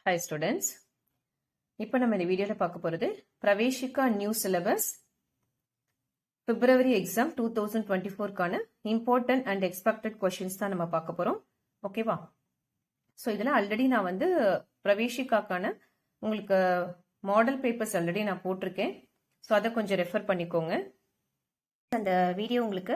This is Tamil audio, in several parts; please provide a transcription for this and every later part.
Hi students. இப்போ நம்ம இந்த வீடியோல பார்க்க போறது பிரவேஷிகா நியூ சிலபஸ் பிப்ரவரி எக்ஸாம் 2024 கான இம்பார்ட்டன்ட் அண்ட் எக்ஸ்பெக்டட் क्वेश्चंस தான் நம்ம பார்க்க போறோம். ஓகேவா? சோ இதெல்லாம் ஆல்ரெடி நான் வந்து பிரவேஷிகாக்கான உங்களுக்கு மாடல் பேப்பர்ஸ் ஆல்ரெடி நான் போட்டிருக்கேன். சோ அதை கொஞ்சம் ரெஃபர் பண்ணிக்கோங்க. அந்த வீடியோ உங்களுக்கு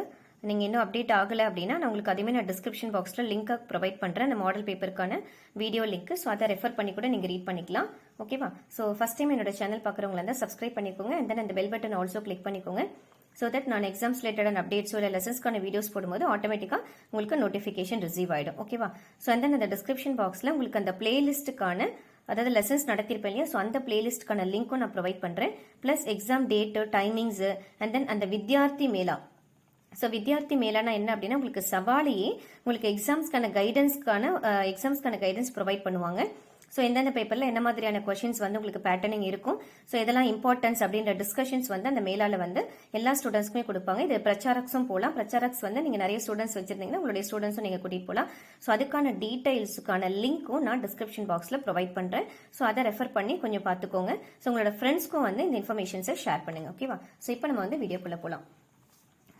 நீங்க இன்னும் அப்டேட் ஆகல அப்படின்னா நான் உங்களுக்கு அதுமே நான் டிஸ்கிரிப்ஷன் பாக்ஸ்ல லிங்க் ப்ரொவைட் பண்றேன் அந்த மாடல் பேப்பருக்கான வீடியோ லிங்க். ஸோ அதை ரெஃபர் பண்ணி கூட நீங்க ரீட் பண்ணிக்கலாம். ஓகேவா? ஸோ ஃபர்ஸ்ட் டைம் என்னோட சேனல் பார்க்குறவங்களா இருந்தால் சப்ஸ்கிரைப் பண்ணிக்கோங்க அண்ட் தென் அந்த பெல் பட்டன் ஆல்சோ கிளிக் பண்ணிக்கோங்க. ஸோ தட் நான் எக்ஸாம்ஸ் ரிலேட்டட் அப்டேட்ஸோ இல்லை லெசன்ஸ்க்கான வீடியோஸ் போடும்போது ஆட்டோமேட்டிக்காக உங்களுக்கு நோட்டிஃபிகேஷன் ரிசீவ் ஆகிடும். ஓகேவா? ஸோ அண்ட் தென் அந்த டிஸ்கிரிப்ஷன் பாக்ஸில் உங்களுக்கு அந்த பிளேலிஸ்ட்டுக்கான அதாவது லெசன்ஸ் நடத்திருப்பேன் இல்லையா, ஸோ அந்த பிளேலிஸ்ட்கான லிங்க்கும் நான் ப்ரொவைட் பண்ணுறேன். Plus exam date, timings and then அந்த வித்யார்த்தி மேலா. ஸோ வித்யார்த்தி மேலானா என்ன அப்படின்னா உங்களுக்கு சவாலையே உங்களுக்கு எக்ஸாம்ஸ்க்கான கைடன்ஸ் ப்ரொவைட் பண்ணுவாங்க. ஸோ எந்தெந்த பேப்பரில் என்ன மாதிரியான கொஷின்ஸ் வந்து உங்களுக்கு பேட்டர்னிங் இருக்கும், ஸோ இதெல்லாம் இம்பார்ட்டன்ஸ் அப்படின்ற டிஸ்கஷன்ஸ் வந்து அந்த மேலால வந்து எல்லா ஸ்டூடெண்ட்ஸ்க்குமே கொடுப்பாங்க. இது பிரச்சாரக்ஸும் போகலாம். பிரச்சாரக்ஸ் வந்து நீங்கள் நிறைய ஸ்டூடெண்ட்ஸ் வச்சிருந்தீங்கன்னா உங்களுடைய ஸ்டூடெண்ட்ஸும் நீங்கள் கூட்டிகிட்டு போகலாம். ஸோ அதுக்கான டீடைல்ஸுக்கான லிங்க்கும் நான் டிஸ்கிரிப்ஷன் பாக்ஸில் ப்ரொவைட் பண்ணுறேன். ஸோ அதை ரெஃபர் பண்ணி கொஞ்சம் பார்த்துக்கோங்க. ஸோ உங்களோட ஃப்ரெண்ட்ஸ்க்கும் வந்து இந்த இன்ஃபர்மேஷன்ஸை ஷேர் பண்ணுங்க. ஓகேவா? ஸோ இப்போ நம்ம வந்து வீடியோக்குள்ளே போகலாம்.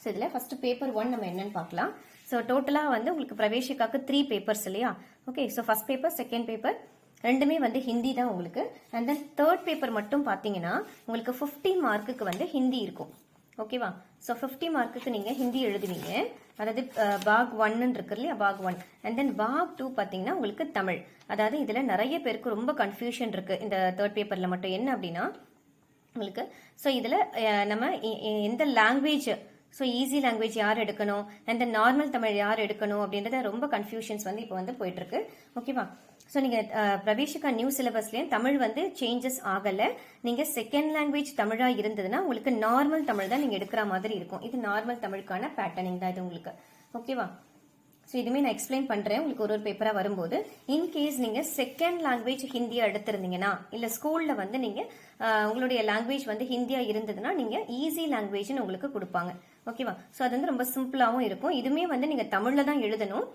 ஸோ இதில் ஃபர்ஸ்ட் பேப்பர் 1 நம்ம என்னன்னு பார்க்கலாம். ஸோ டோட்டலாக வந்து உங்களுக்கு பிரவேஷிக்காக்கு 3 பேப்பர்ஸ் இல்லையா? Okay. So first paper, second paper ரெண்டுமே வந்து ஹிந்தி தான் உங்களுக்கு. அண்ட் தென் தேர்ட் பேப்பர் மட்டும் பார்த்தீங்கன்னா உங்களுக்கு 50 மார்க்குக்கு வந்து ஹிந்தி இருக்கும். ஓகேவா? ஸோ 50 மார்க்குக்கு நீங்கள் ஹிந்தி எழுதுவீங்க. அதாவது பாக் 1 இருக்கு இல்லையா, பாக் 1. அண்ட் தென் பாக் 2 பார்த்தீங்கன்னா உங்களுக்கு தமிழ். அதாவது இதில் நிறைய பேருக்கு ரொம்ப கன்ஃபியூஷன் இருக்கு இந்த தேர்ட் பேப்பரில் மட்டும். என்ன அப்படின்னா உங்களுக்கு ஸோ இதில் நம்ம எந்த லாங்குவேஜ், ஸோ ஈஸி லாங்குவேஜ் யார் எடுக்கணும் அண்ட் தென் நார்மல் தமிழ் யார் எடுக்கணும் அப்படின்றத ரொம்ப கன்ஃபியூஷன்ஸ் வந்து இப்போ வந்து போயிட்டு இருக்கு. ஓகேவா? ஸோ நீங்கள் பிரவேஷிகா நியூ சிலபஸ்லேயும் தமிழ் வந்து சேஞ்சஸ் ஆகலை. நீங்கள் செகண்ட் லாங்குவேஜ் தமிழாக இருந்ததுன்னா உங்களுக்கு நார்மல் தமிழ் தான் நீங்கள் எடுக்கிற மாதிரி இருக்கும். இது நார்மல் தமிழுக்கான பேட்டர்னிங் தான் இது உங்களுக்கு. ஓகேவா? ஸோ இதுவுமே நான் எக்ஸ்பிளைன் பண்ணுறேன் உங்களுக்கு ஒரு பேப்பராக வரும்போது. இன்கேஸ் நீங்கள் செகண்ட் லாங்குவேஜ் ஹிந்தியா எடுத்திருந்தீங்கன்னா இல்லை ஸ்கூலில் வந்து நீங்கள் உங்களுடைய லாங்குவேஜ் வந்து ஹிந்தியா இருந்ததுன்னா நீங்கள் ஈஸி லாங்குவேஜ்னு உங்களுக்கு கொடுப்பாங்க. ஓகேவா? ஸோ அது வந்து ரொம்ப சிம்பிளாகவும் இருக்கும். இதுவுமே வந்து நீங்கள் தமிழில் தான் எழுதணும்.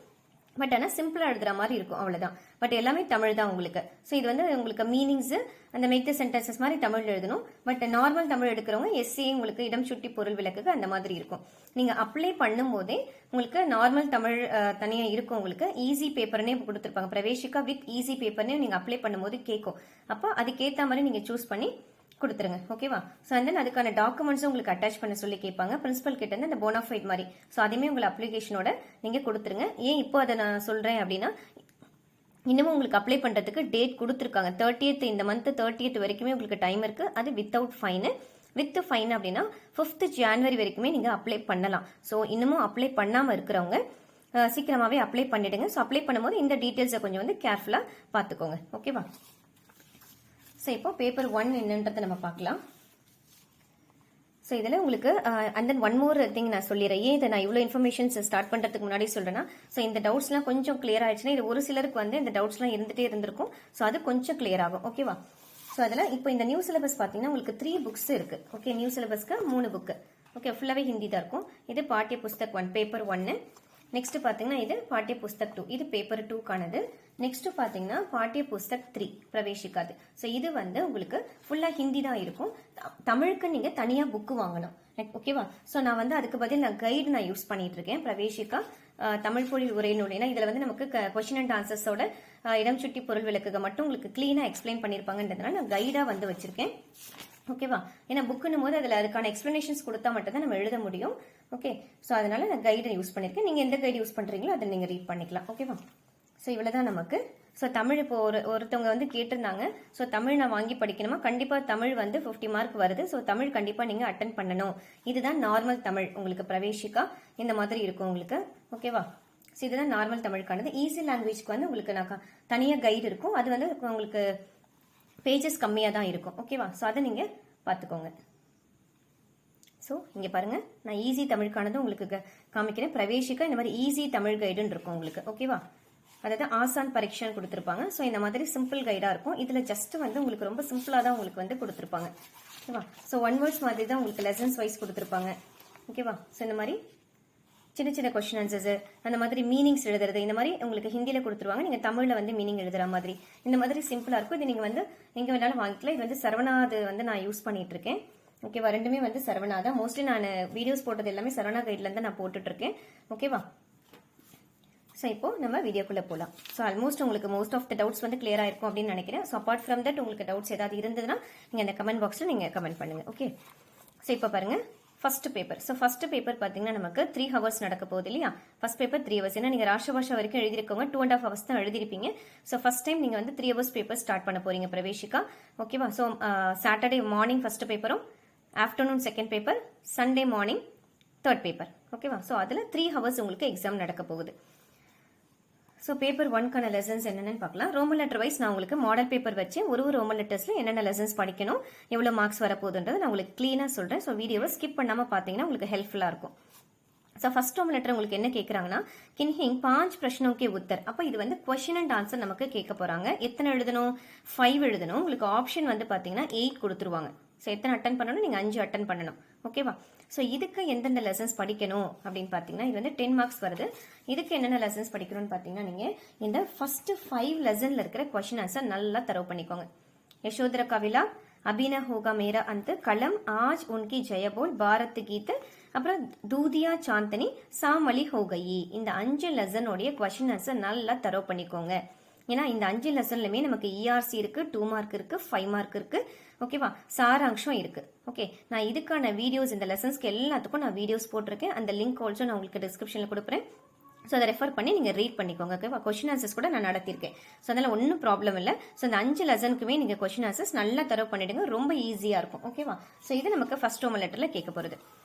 பட் ஆனால் சிம்பிளாக எழுதுற மாதிரி இருக்கும், அவ்வளோதான். பட் எல்லாமே தமிழ் தான் உங்களுக்கு. ஸோ இது வந்து உங்களுக்கு மீனிங்ஸ் அந்த மேக் த சென்டென்சஸ் மாதிரி தமிழ் எழுதணும். பட் நார்மல் தமிழ் எடுக்கிறவங்க எஸ்ஏ உங்களுக்கு இடம் சுட்டி பொருள் விளக்குக்கு அந்த மாதிரி இருக்கும். நீங்கள் அப்ளை பண்ணும் போதே உங்களுக்கு நார்மல் தமிழ் தனியாக இருக்கும். உங்களுக்கு ஈஸி பேப்பர்னே கொடுத்துருப்பாங்க. பிரவேஷிகா வித் ஈஸி பேப்பர்னே நீங்கள் அப்ளை பண்ணும்போது கேட்கும். அப்போ அதுக்கேற்ற மாதிரி நீங்கள் சூஸ் பண்ணி கொடுத்துருங்க. ஓகேவா? ஸோ அண்ட் தென் அதுக்கான டாக்குமெண்ட்ஸும் உங்களுக்கு அட்டாச் பண்ண சொல்லி கேட்பாங்க. பிரின்சிபல் கிட்ட இருந்து அந்த போனாஃபைட் மாதிரி. ஸோ அதையுமே உங்கள் அப்ளிகேஷனோட நீங்கள் கொடுத்துருங்க. ஏன் இப்போ அதை நான் சொல்கிறேன் அப்படின்னா இன்னமும் உங்களுக்கு அப்ளை பண்ணுறதுக்கு டேட் கொடுத்துருக்காங்க. 30th இந்த மந்த் 30th வரைக்குமே உங்களுக்கு டைம் இருக்குது. அது வித்தவுட் ஃபைனு. வித் ஃபைன் அப்படின்னா 5th January வரைக்குமே நீங்கள் அப்ளை பண்ணலாம். ஸோ இன்னமும் அப்ளை பண்ணாமல் இருக்கிறவங்க சீக்கிரமாகவே அப்ளை பண்ணிடுங்க. ஸோ அப்ளை பண்ணும்போது இந்த டீட்டெயில்ஸை கொஞ்சம் வந்து கேர்ஃபுல்லாக பார்த்துக்கோங்க. ஓகேவா? ஸோ இப்போ பேப்பர் 1 என்னன்றதை நம்ம பார்க்கலாம். ஸோ இதில் உங்களுக்கு and then one more thing நான் சொல்லிடுறேன். ஏன் இதை நான் இவ்வளோ இன்ஃபர்மேஷன்ஸ் ஸ்டார்ட் பண்ணுறதுக்கு முன்னாடி சொல்கிறேன்னா, ஸோ இந்த டவுட்ஸ்லாம் கொஞ்சம் கிளியர் ஆயிடுச்சுன்னா இது ஒரு சிலருக்கு வந்து இந்த டவுட்ஸ்லாம் இருந்துகிட்டே இருந்திருக்கும். ஸோ அது கொஞ்சம் கிளியர் ஆகும். ஓகேவா? ஸோ அதில் இப்போ இந்த நியூ சிலபஸ் பார்த்தீங்கன்னா உங்களுக்கு 3 புக்ஸ் இருக்குது. ஓகே, நியூ சிலபஸ்க்கு 3 புக்கு. ஓகே, ஃபுல்லாகவே ஹிந்தி தான் இருக்கும். இது பாட்டிய புஸ்தக் 1 பேப்பர் 1. நெக்ஸ்ட் பார்த்தீங்கன்னா இது பாட்டிய புஸ்தக் 2, இது பேப்பர் 2க்கானது. நெக்ஸ்ட் பார்த்தீங்கன்னா பாட்டிய புஸ்தக் 3 பிரவேஷிக்காது. ஸோ இது வந்து உங்களுக்கு ஃபுல்லாக ஹிந்தி தான் இருக்கும். தமிழுக்கு நீங்கள் தனியாக புக்கு வாங்கணும். ஓகேவா? ஸோ நான் வந்து அதுக்கு பதில் நான் கைடு நான் யூஸ் பண்ணிட்டு இருக்கேன். பிரவேஷிகா தமிழ் பொருள் உரை நூல். ஏன்னா இதில் வந்து நமக்கு கொஸ்டின் அண்ட் ஆன்சர்ஸோட இடம் சுட்டி பொருள் விளக்குக மட்டும் உங்களுக்கு கிளீனாக எக்ஸ்பிளைன் பண்ணியிருப்பாங்கன்றதுனால நான் கைடாக வந்து வச்சிருக்கேன். ஓகேவா? ஏன்னா புக்குன்னும் போது அதில் அதுக்கான எக்ஸ்பிளனேஷன்ஸ் கொடுத்தா மட்டும் தான் நம்ம எழுத முடியும். ஓகே, ஸோ அதனால நான் கைடை யூஸ் பண்ணியிருக்கேன். நீங்கள் எந்த கைடு யூஸ் பண்ணுறீங்களோ அதை நீங்கள் ரீட் பண்ணிக்கலாம். ஓகேவா? ஸோ இவ்வளோதான் நமக்கு. ஸோ தமிழ் இப்போ ஒருத்தவங்க வந்து கேட்டிருந்தாங்க, ஸோ தமிழ் நான் வாங்கி படிக்கணுமா? கண்டிப்பாக தமிழ் வந்து 50 மார்க் வருது. ஸோ தமிழ் கண்டிப்பாக நீங்கள் அட்டன் பண்ணணும். இதுதான் நார்மல் தமிழ் உங்களுக்கு பிரவேஷிக்கா இந்த மாதிரி இருக்கும் உங்களுக்கு. ஓகேவா? ஸோ இதுதான் நார்மல் தமிழுக்கானது. ஈஸி லாங்குவேஜ்க்கு வந்து உங்களுக்கு நான் தனியாக கைடு இருக்கும். அது வந்து உங்களுக்கு பேஜஸ் கம்மியாக தான் இருக்கும். ஓகேவா? ஸோ அதை நீங்கள் பார்த்துக்கோங்க. ஸோ இங்கே பாருங்கள், நான் ஈஸி தமிழுக்கானது உங்களுக்கு காமிக்கிறேன். பிரவேஷிக்கா இந்த மாதிரி ஈஸி தமிழ் கைடுன்னு இருக்கும் உங்களுக்கு. ஓகேவா? அதாவது ஆசான் பரீட்சான்னு கொடுத்துருப்பாங்க. ஸோ இந்த மாதிரி சிம்பிள் கைடாக இருக்கும். இதில் ஜஸ்ட் வந்து உங்களுக்கு ரொம்ப சிம்பிளாக தான் உங்களுக்கு வந்து கொடுத்துருப்பாங்க. ஓகேவா? ஸோ 1 வேர்ட்ஸ் மாதிரி தான் உங்களுக்கு லெசன்ஸ் வைஸ் கொடுத்துருப்பாங்க. ஓகேவா? ஸோ இந்த மாதிரி சின்ன சின்ன கொஸ்டின் ஆன்சர்ஸ் அந்த மாதிரி மீனிங்ஸ் எழுதுறது இந்த மாதிரி உங்களுக்கு ஹிந்தியில் கொடுத்துருவாங்க. நீங்கள் தமிழில் வந்து மீனிங் எழுதுற மாதிரி இந்த மாதிரி சிம்பிளாக இருக்கும். இது நீங்கள் வந்து எங்கே வேணாலும் வாங்கிக்கலாம். இது வந்து சரவணாது வந்து நான் யூஸ் பண்ணிட்டு இருக்கேன். ஓகேவா, ரெண்டுமே வந்து சரவணா தான். மோஸ்ட்லி நான் வீடியோஸ் போட்டது எல்லாமே சரவணா கைட்லேருந்து நான் போட்டுட்டு இருக்கேன். ஓகேவா, ஸோ இப்போ நம்ம வீடியோக்குள்ளே போகலாம். ஸோ ஆல்மோஸ்ட் உங்களுக்கு மோஸ்ட் ஆஃப் த டவுட்ஸ் வந்து கிளியர் ஆயிருக்கும் அப்படின்னு நினைக்கிறேன். ஸோ அப்பார்ட் ஃப்ரம் தட் உங்களுக்கு டவுட்ஸ் ஏதாவது இருந்ததுன்னா நீங்கள் அந்த கமெண்ட் பாக்ஸில் நீங்கள் கமெண்ட் பண்ணுங்க. ஓகே, ஸோ இப்போ பாருங்க first paper. So first paper பார்த்தீங்கன்னா நமக்கு 3 hours நடக்க போகுது இல்லையா. First paper 3 hours. ஏன்னா நீங்கள் ராஷ்டிரபாஷா வரைக்கும் எழுதிருக்கவங்க 2.5 hours தான் எழுதிருப்பீங்க. ஸோ ஃபர்ஸ்ட் டைம் நீங்கள் வந்து 3 hours பேப்பர் ஸ்டார்ட் பண்ண போறீங்க பிரவேஷிகா. ஓகேவா, ஸோ சாட்டர்டே மார்னிங் ஃபர்ஸ்ட் பேப்பரும், afternoon second paper, Sunday morning third paper. ஓகேவா, ஸோ அதில் 3 hours உங்களுக்கு எக்ஸாம் நடக்க போகுது. ஸோ பேப்பர் 1க்கான லெசன்ஸ் என்னென்னு பார்க்கலாம். ரோமன் லெட்டர் வைஸ் நான் உங்களுக்கு மாடல் பேப்பர் வச்சு ஒரு ரோமன் லெட்டர்ஸில் என்னென்ன லெசன்ஸ் படிக்கணும், எவ்வளோ மார்க்ஸ் வரப்போகுதுன்றது நான் உங்களுக்கு க்ளீனாக சொல்கிறேன். ஸோ வீடியோவை ஸ்கிப் பண்ணாமல் பார்த்தீங்கன்னா உங்களுக்கு ஹெல்ப்ஃபுல்லாக இருக்கும். ஸோ ஃபர்ஸ்ட் ரோமன் லெட்டர் உங்களுக்கு என்ன கேட்குறாங்கன்னா, கின்ஹிங் 5 பிரச்சனோக்கே உத்தர். அப்போ இது வந்து கொஸ்டின் அண்ட் ஆன்சர் நமக்கு கேட்க போகிறாங்க. எத்தனை எழுதணும்? 5 எழுதணும். உங்களுக்கு ஆப்ஷன் வந்து பார்த்தீங்கன்னா 8 கொடுத்துருவாங்க. ஸோ எத்தனை அட்டன் பண்ணணும்? நீங்கள் 5 அட்டன் பண்ணணும். ஓகேவா, ஸோ இதுக்கு எந்தெந்த லெசன்ஸ் படிக்கணும் அப்படின்னு பார்த்தீங்கன்னா இது வந்து 10 மார்க்ஸ் வருது. இதுக்கு என்னென்ன லெசன்ஸ் படிக்கணும்னு பார்த்தீங்கன்னா நீங்கள் இந்த ஃபர்ஸ்ட் 5 லெசனில் இருக்கிற கொஸ்டின் ஆன்சர் நல்லா தரவு பண்ணிக்கோங்க. யசோதர கவிலா, அபின ஹோகா மேரா அந்த களம், ஆஜ் உன்கி ஜெயபோல், பாரத் கீத், அப்புறம் தூதியா சாந்தனி, சாமலி ஹோகயி. இந்த 5 லெசனோடைய கொஸ்டின் ஆன்சர் நல்லா தரவு பண்ணிக்கோங்க. ஏன்னா இந்த 5 லெசன்லுமே நமக்கு இஆர்சி இருக்கு, 2 மார்க் இருக்கு, 5 மார்க் இருக்கு. ஓகேவா, சாராம்சம் இருக்கு. ஓகே, நான் இதுக்கான வீடியோஸ் இந்த லெசன்ஸ்க்கு எல்லாத்துக்கும் நான் வீடியோஸ் போட்டிருக்கேன். அந்த லிங்க் ஆல்சோ நான் உங்களுக்கு டிஸ்கிரிப்ஷனில் கொடுக்குறேன். ஸோ அதை ரெஃபர் பண்ணி நீங்கள் ரீட் பண்ணிக்கோங்க. ஓகேவா, கொஸ்டின் ஆன்சர்ஸ் கூட நான் நடத்தியிருக்கேன். ஸோ அதனால் ஒன்றும் ப்ராப்ளம் இல்லை. ஸோ அந்த 5 லெசனுக்குமே நீங்கள் கொஸ்டின் ஆன்சர்ஸ் நல்லா தரவு பண்ணிடுங்க. ரொம்ப ஈஸியாக இருக்கும். ஓகேவா, ஸோ இது நமக்கு ஃபர்ஸ்ட் ரோமன் லெட்டரில் கேட்க போகிறது.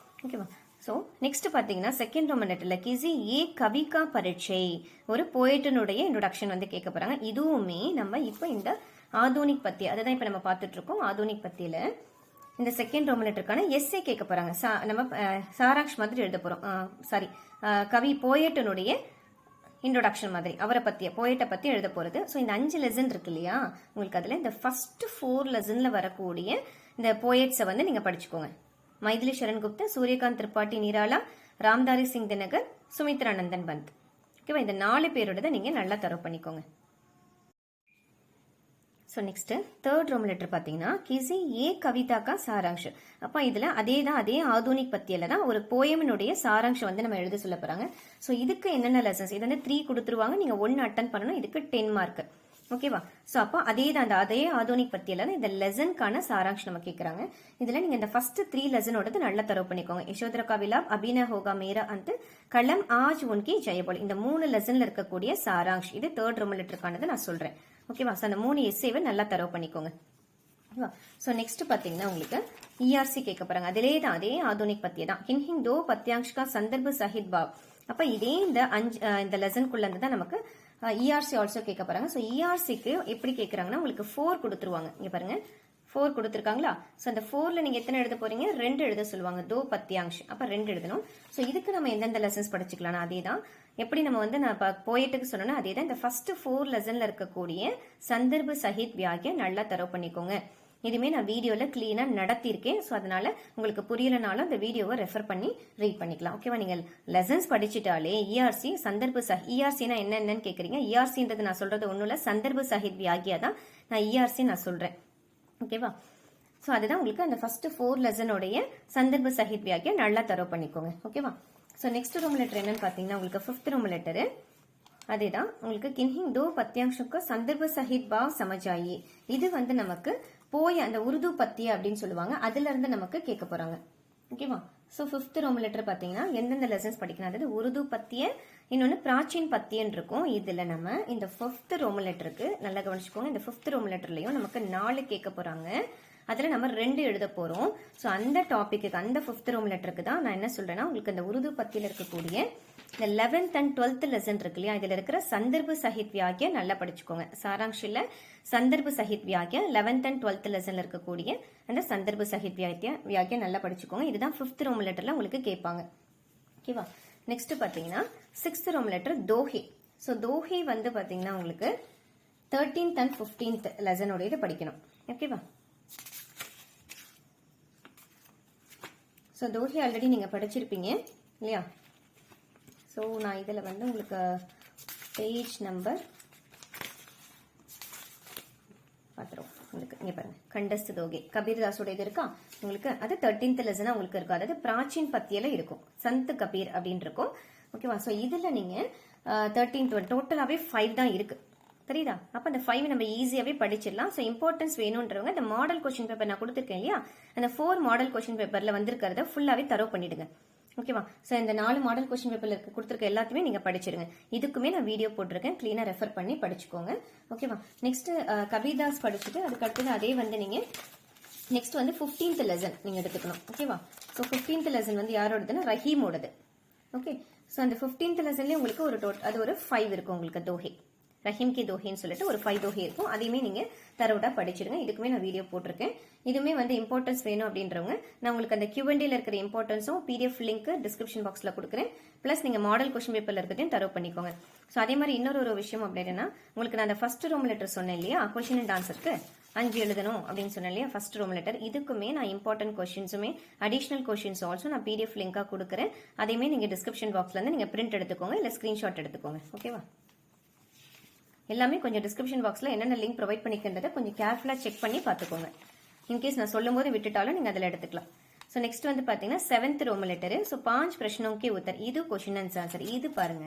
ஓகேவா, ஸோ நெக்ஸ்ட் பார்த்தீங்கன்னா செகண்ட் ரோமன் லெட்டரில் கிசி ஏ கவிகா பரீட்சை, ஒரு போயட்டனுடைய இன்ட்ரோடக்ஷன் வந்து கேட்க போகிறாங்க. இதுவுமே நம்ம இப்போ இந்த ஆதோனிக் பத்தி அதுதான் இப்போ நம்ம பார்த்துட்டு இருக்கோம். ஆதோனிக் பத்தியில் இந்த செகண்ட் ரோமன் லெட்டருக்கான எஸ்ஏ கேட்க போகிறாங்க. நம்ம சாராங்ஷ் மாதிரி எழுத போகிறோம். சாரி, கவி போயட்டனுடைய இன்ட்ரோடக்ஷன் மாதிரி அவரை பற்றிய போயட்டை பற்றி எழுத போகிறது. ஸோ இந்த 5 லெசன் இருக்கு இல்லையா, உங்களுக்கு அதில் இந்த ஃபர்ஸ்ட் 4 லெசனில் வரக்கூடிய இந்த போயட்ஸை வந்து நீங்கள் படிச்சுக்கோங்க. மைதிலி சரண் குப்தா, சூரியகாந்த் திரிபாட்டி நிராலா, ராம்தாரி சிங் தினகர், சுமித்ரானந்தன் பந்த். ஓகேவா, இந்த 4 பேரோட நீங்கள் நல்லா தரவு பண்ணிக்கோங்க. So next third Roman letter பார்த்தீங்கன்னா கிசி ஏ கவிதா கா சாராங்ஷ். அப்போ இதில் அதே ஆதோனிக் பத்தியில தான் ஒரு போயமினுடைய சாராங்ஷம் வந்து நம்ம எழுத சொல்ல போகிறாங்க. ஸோ இதுக்கு என்னென்ன லெசன்ஸ், இது வந்து 3 கொடுத்துருவாங்க. நீங்கள் 1 அட்டன் பண்ணணும். இதுக்கு 10 மார்க். ஓகேவா, ஸோ அப்போ அதே ஆதோனிக் பத்தியில இந்த லெசனுக்கான சாராங்ஷ் நம்ம கேட்குறாங்க. இதில் நீங்கள் இந்த ஃபர்ஸ்ட் 3 லெசனோடது நல்லா தரவு பண்ணிக்கோங்க. யசோதர கவிலா, அபின ஹோகா மேரா அந்த களம், ஆஜ் உன்கி ஜெயபோல். இந்த 3 லெசன்ல இருக்கக்கூடிய சாராங்ஷ் இது தேர்ட் ரோமன் லெட்டருக்கானது நான் சொல்கிறேன். ஓகேவா, ஸோ அந்த 3 எஸ்ஏவை நல்லா தரவு பண்ணிக்கோங்க. ஓகேவா, ஸோ நெக்ஸ்ட் பார்த்தீங்கன்னா உங்களுக்கு இஆர்சி கேட்க போகிறாங்க. அதே ஆதோனிக் பத்தியே தான். ஹின்ஹிங் தோ பத்யாங்ஷ்கா சந்தர்ப சஹித் பாவ். அப்போ இதே இந்த லெசனுக்குள்ள இருந்து தான் நமக்கு இஆர்சி ஆல்சோ கேட்க போறாங்க. ஸோ இஆர்சிக்கு எப்படி கேட்குறாங்கன்னா உங்களுக்கு 4 கொடுத்துருவாங்க. இங்கே பாருங்க 4 கொடுத்துருக்காங்களா. ஸோ அந்த 4ல நீங்கள் எத்தனை எழுத போறீங்க? 2 எழுத சொல்லுவாங்க. தோ பத்தியாங்ஷ், அப்போ 2 எழுதணும். ஸோ இதுக்கு நம்ம எந்தெந்த லெசன்ஸ் படிச்சுக்கலாம்? அதே தான் எப்படி நம்ம வந்து நான் போயிட்டுக்கு சொன்னோன்னா அதே தான். இந்த ஃபர்ஸ்ட் 4 லெசன்ல இருக்கக்கூடிய சந்தர்ப சஹித் வியாகிய நல்லா தரவு பண்ணிக்கோங்க. இதுமே நான் வீடியோவில் கிளீனாக நடத்தியிருக்கேன். ஸோ அதனால உங்களுக்கு புரியலனாலும் அந்த வீடியோவை ரெஃபர் பண்ணி ரீட் பண்ணிக்கலாம். ஓகேவா, நீங்கள் லெசன்ஸ் படிச்சுட்டாலே இஆர்சி சந்தர்ப இஆர்சினா என்னன்னு கேட்குறீங்க. இஆர்சின்றது நான் சொல்றது ஒன்றும் இல்லை, சந்தர்ப சஹித் வியாகியா தான் நான் இஆர்சி நான் சொல்கிறேன். ஓகேவா, ஸோ அதுதான் உங்களுக்கு அந்த ஃபர்ஸ்ட் 4 லெசனோடைய சந்தர்ப சஹித் வியாகியா நல்லா தரவு பண்ணிக்கோங்க. ஓகேவா, ஸோ நெக்ஸ்ட் ரோமன் லெட்டர் என்னன்னு பார்த்தீங்கன்னா உங்களுக்கு 5th ரோமன் லெட்டரு அதே தான். உங்களுக்கு கின்ஹிங் தோ பத்தியாங்ஷுக்கு சந்தர்ப சஹித் பாவ் சமஜாயி. இது வந்து நமக்கு போய் அந்த உருது பத்திய அப்படின்னு சொல்லுவாங்க. அதுல இருந்து நமக்கு கேட்க போறாங்க. ஓகேவா, ஸோ 5th ரோமன் லெட்டர் பார்த்தீங்கன்னா எந்தெந்த லெசன்ஸ் படிக்கணும், அதாவது உருது பத்திய, இன்னொன்று பிராச்சீன் பத்தியன்னு இருக்கும். இதுல நம்ம இந்த 5th ரோமன் லெட்டருக்கு நல்லா கவனிச்சுக்கோங்க. இந்த 5th ரோமன் லெட்டர்லயும் நமக்கு 4 கேட்க போறாங்க. அதில் நம்ம 2 எழுத போகிறோம். ஸோ அந்த டாப்பிக்கு அந்த 5th ரோமன் லெட்டருக்கு தான் நான் என்ன சொல்கிறேன்னா உங்களுக்கு இந்த உருது பத்தியில் இருக்கக்கூடிய இந்த 11th and 12th லெசன் இருக்கு இல்லையா, இதில் இருக்கிற சந்தர்ப சஹித் வியாகிய நல்லா படிச்சுக்கோங்க. சாராங்ஷில் சந்தர்ப சஹித் வியாகிய 11th and 12th லெசனில் இருக்கக்கூடிய அந்த சந்தர்ப சஹித் வியாகிய நல்லா படிச்சுக்கோங்க. இதுதான் 5th ரோமன் லெட்டரில் உங்களுக்கு கேட்பாங்க. ஓகேவா, நெக்ஸ்ட் பார்த்தீங்கன்னா 6th ரோமன் லெட்டர் தோஹே. ஸோ தோஹே வந்து பார்த்தீங்கன்னா உங்களுக்கு 13th and 15th லெசனோட இது படிக்கணும். ஓகேவா, ஸோ தோஹே ஆல்ரெடி நீங்கள் படிச்சிருப்பீங்க இல்லையா. ஸோ நான் இதில் வந்து உங்களுக்கு பேஜ் நம்பர் பார்த்துருவோம். உங்களுக்கு இங்கே பாருங்க, கண்டஸ்து தோகை கபீர்தாஸோட இது இருக்கா உங்களுக்கு, அது 13th லெசனா உங்களுக்கு இருக்கும். அதாவது பிராச்சீன் பத்தியில இருக்கும், சந்த் கபீர் அப்படின்னு இருக்கும். ஓகேவா? ஸோ இதில் நீங்கள் 13th டோட்டலாகவே 5 தான் இருக்கு. தெரியுதா? அப்போ அந்த 5 நம்ம ஈஸியாகவே படிச்சிடலாம். ஸோ இம்பார்ட்டன்ஸ் வேணுன்றவங்க இந்த மாடல் கொஸ்டின் பேப்பர் நான் கொடுத்துருக்கேன் இல்லையா, அந்த 4 மாடல் கொஸ்டின் பேப்பரில் வந்திருக்கிறத ஃபுல்லாகவே தரவு பண்ணிடுங்க. ஓகேவா? ஸோ இந்த 4 மாடல் கொஸ்டின் பேப்பர்ல கொடுத்துருக்க எல்லாத்தையுமே நீங்க படிச்சிருங்க. இதுக்குமே நான் வீடியோ போட்டிருக்கேன், கிளீனா ரெஃபர் பண்ணி படிச்சுக்கோங்க. ஓகேவா? நெக்ஸ்ட் கபீர்தாஸ் படிச்சுட்டு அதுக்கு அடுத்தது அதே வந்து நீங்க நெக்ஸ்ட் வந்து 15th லெசன் நீங்க எடுத்துக்கணும். ஓகேவா? ஸோ 15th லெசன் வந்து யாரோடதுன்னா ரஹீமோடது. ஓகே, ஸோ அந்த 15th லெசன்லேயே உங்களுக்கு அது ஒரு 5 இருக்கும் உங்களுக்கு தோஹே, ரஹீம் கி தோஹேன்னு சொல்லிட்டு ஒரு 5 தோஹே இருக்கும். அதையுமே நீங்க தரவுடா படிச்சிருங்க. இதுக்குமே நான் வீடியோ போட்டிருக்கேன். இதுவுமே வந்து இம்பார்ட்டன்ஸ் வேணும் அப்படின்றவங்க நான் உங்களுக்கு அந்த Q&Aல இருக்கிற இம்பார்ட்டன்ஸும் PDF லிங்க் டிஸ்கிரிப்ஷன் பாக்ஸ்ல கொடுக்குறேன். பிளஸ் நீங்க மாடல் கொஸ்டின் பேப்பர்ல இருக்கிறதையும் தரவு பண்ணிக்கோங்க. ஸோ அதே மாதிரி இன்னொரு விஷயம் அப்படின்னா, உங்களுக்கு நான் அந்த ஃபர்ஸ்ட் ரோம் லெட்டர் சொன்னேன் இல்லையா, கொஸ்டின் அண்ட் ஆன்சருக்கு 5 எழுதணும் அப்படின்னு சொன்னேன் இல்லையா, ஃபர்ஸ்ட் ரோம் லெட்டர். இதுக்குமே நான் இம்பார்ட்டன்ட் கொஸ்டின்ஸுமே அடிஷனல் கொஸ்டின்ஸ் ஆல்சோ நான் PDF லிங்கா கொடுக்குறேன். அதையுமே நீங்க டிஸ்கிரிப்ஷன் பாக்ஸ்ல இருந்து நீங்க பிரிண்ட் எடுத்துக்கோங்க, இல்ல ஸ்கிரீன்ஷாட் எடுத்துக்கோங்க. ஓகேவா? எல்லாமே கொஞ்சம் டிஸ்கிரிப்ஷன் பாக்ஸ்ல என்னென்ன லிங்க் ப்ரொவைட் பண்ணிக்கின்றதை கொஞ்சம் கேர்ஃபுல்லா செக் பண்ணி பார்த்துக்கோங்க. இன்கேஸ் நான் சொல்லும் போது விட்டுட்டாலும் நீங்க அதில் எடுத்துக்கலாம். ஸோ நெக்ஸ்ட் வந்து பாத்தீங்கன்னா 7th ரோம் லெட்டர். ஸோ 5 பிரச்சனோக்கே உத்தர். இது கொஸ்டின் அண்ட் ஆன்சர். இது பாருங்க,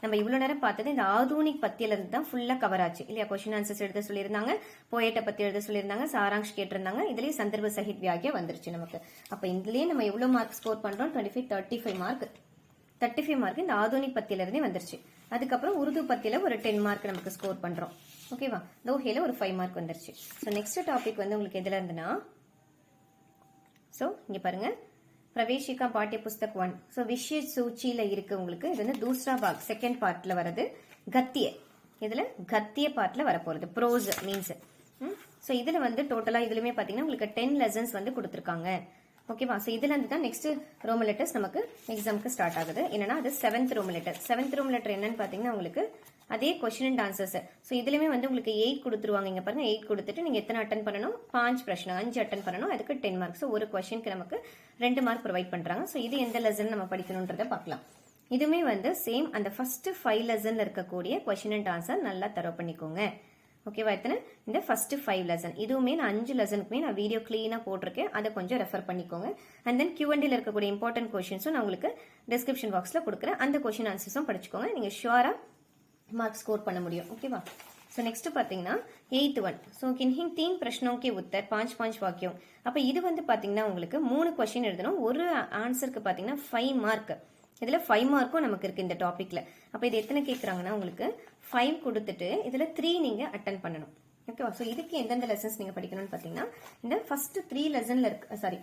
நம்ம இவ்வளவு நேரம் பார்த்தது இந்த ஆதூனிக் பத்தியில இருந்து தான் ஃபுல்லா கவர் ஆச்சு இல்லையா. கொஸ்டின் ஆன்சர்ஸ் எழுத சொல்லியிருந்தாங்க, போயட்டை பத்தி எழுத சொல்லியிருந்தாங்க, சாராங்ஷ் கேட்டிருந்தாங்க. இதுலயே சந்தர்ப்ப சஹித் வியாகியா வந்துருச்சு நமக்கு. அப்ப இதுலயே நம்ம எவ்வளவு மார்க் ஸ்கோர் பண்றோம்? 35 மார்க். 35 மார்க் இந்த ஆதூனிக் பத்தியில இருந்தே வந்துருச்சு. அதுக்கப்புறம் உருது பத்தியில ஒரு 10 மார்க் நமக்கு ஸ்கோர் பண்றோம். ஓகேவா? தோஹேல ஒரு 5 மார்க் வந்துருச்சு. ஸோ நெக்ஸ்ட் டாபிக் வந்து உங்களுக்கு எதுல இருந்துன்னா, ஸோ இங்க பாருங்க, பிரவேஷிகா பாட்டிய புஸ்தக் 1. ஸோ விஷய சூச்சியில இருக்கு உங்களுக்கு. இது வந்து தூசரா பாக், செகண்ட் பார்ட்ல வரது. கத்திய, இதுல கத்திய பார்ட்ல வரப்போறது. Pros means. ஸோ இதுல வந்து டோட்டலா இதுலயுமே பாத்தீங்கன்னா உங்களுக்கு 10 லெசன்ஸ் வந்து கொடுத்துருக்காங்க. ஓகேவா? ஸோ இதுல இருந்து தான் நெக்ஸ்ட் ரோம் லெட்டர்ஸ் நமக்கு எக்ஸாமுக்கு ஸ்டார்ட் ஆகுது. என்னன்னா அது 7th room letter. 7th room letter என்னன்னு பாத்தீங்கன்னா உங்களுக்கு அதே கொஸ்டின் அண்ட் ஆன்சர்ஸ். ஸோ இதுலயுமே வந்து உங்களுக்கு 8 கொடுத்துருவாங்க. இங்க பாருங்க, 8 கொடுத்துட்டு நீங்க எத்தனை அட்டன் பண்ணணும்? 5 பிரச்சனை, 5 அட்டன் பண்ணணும். அதுக்கு 10 மார்க். ஸோ ஒரு கொஸ்டினுக்கு நமக்கு 2 மார்க் ப்ரொவைட் பண்றாங்க. ஸோ இது எந்த லெசன் நம்ம படிக்கணும்ன்றத பார்க்கலாம். இதுவுமே வந்து சேம் அந்த ஃபர்ஸ்ட் 5 லெசன்ல இருக்கக்கூடிய கொஸ்டின் அண்ட் ஆன்சர் நல்லா தரவு பண்ணிக்கோங்க. ஓகேவா? எத்தனை? இந்த ஃபர்ஸ்ட் 5 லெசன். இதுவுமே நான் 5 லெசனுக்குமே நான் வீடியோ கிளீனா போட்டிருக்கேன், அதை கொஞ்சம் ரெஃபர் பண்ணிக்கோங்க. அண்ட் தென் Q&Aல இருக்கக்கூடிய இம்பார்ட்டன்ட் கொஸ்டின்ஸும் நான் உங்களுக்கு டிஸ்கிரிப்ஷன் பாக்ஸ்ல கொடுக்குறேன். அந்த கொஸ்டின் ஆன்சர்ஸும் படிச்சுக்கோங்க. நீங்க ஷுவரா மார்க் ஸ்கோர் பண்ண முடியும். ஓகேவா? ஸோ நெக்ஸ்ட் பாத்தீங்கன்னா 8th ஒன். ஸோ கின்ஹிங் 3 பிரச்சனோக்கே உத்தர் 5 வாக்கியம். அப்ப இது வந்து பாத்தீங்கன்னா உங்களுக்கு 3 கொஸ்டின் எழுதணும். ஒரு ஆன்சருக்கு பாத்தீங்கன்னா 5 மார்க். இதுல 5 மார்க்கும் நமக்கு இருக்கு இந்த டாபிக்ல. அப்ப இது எத்தனை கேட்கறாங்கன்னா உங்களுக்கு 5 கொடுத்துட்டு இதுல 3 நீங்க அட்டன் பண்ணணும். ஓகேவா? ஸோ இதுக்கு எந்தெந்த லெசன்ஸ் நீங்க படிக்கணும்னு பாத்தீங்கன்னா இந்த ஃபர்ஸ்ட் 3 லெசன்ல இருக்கு, சாரி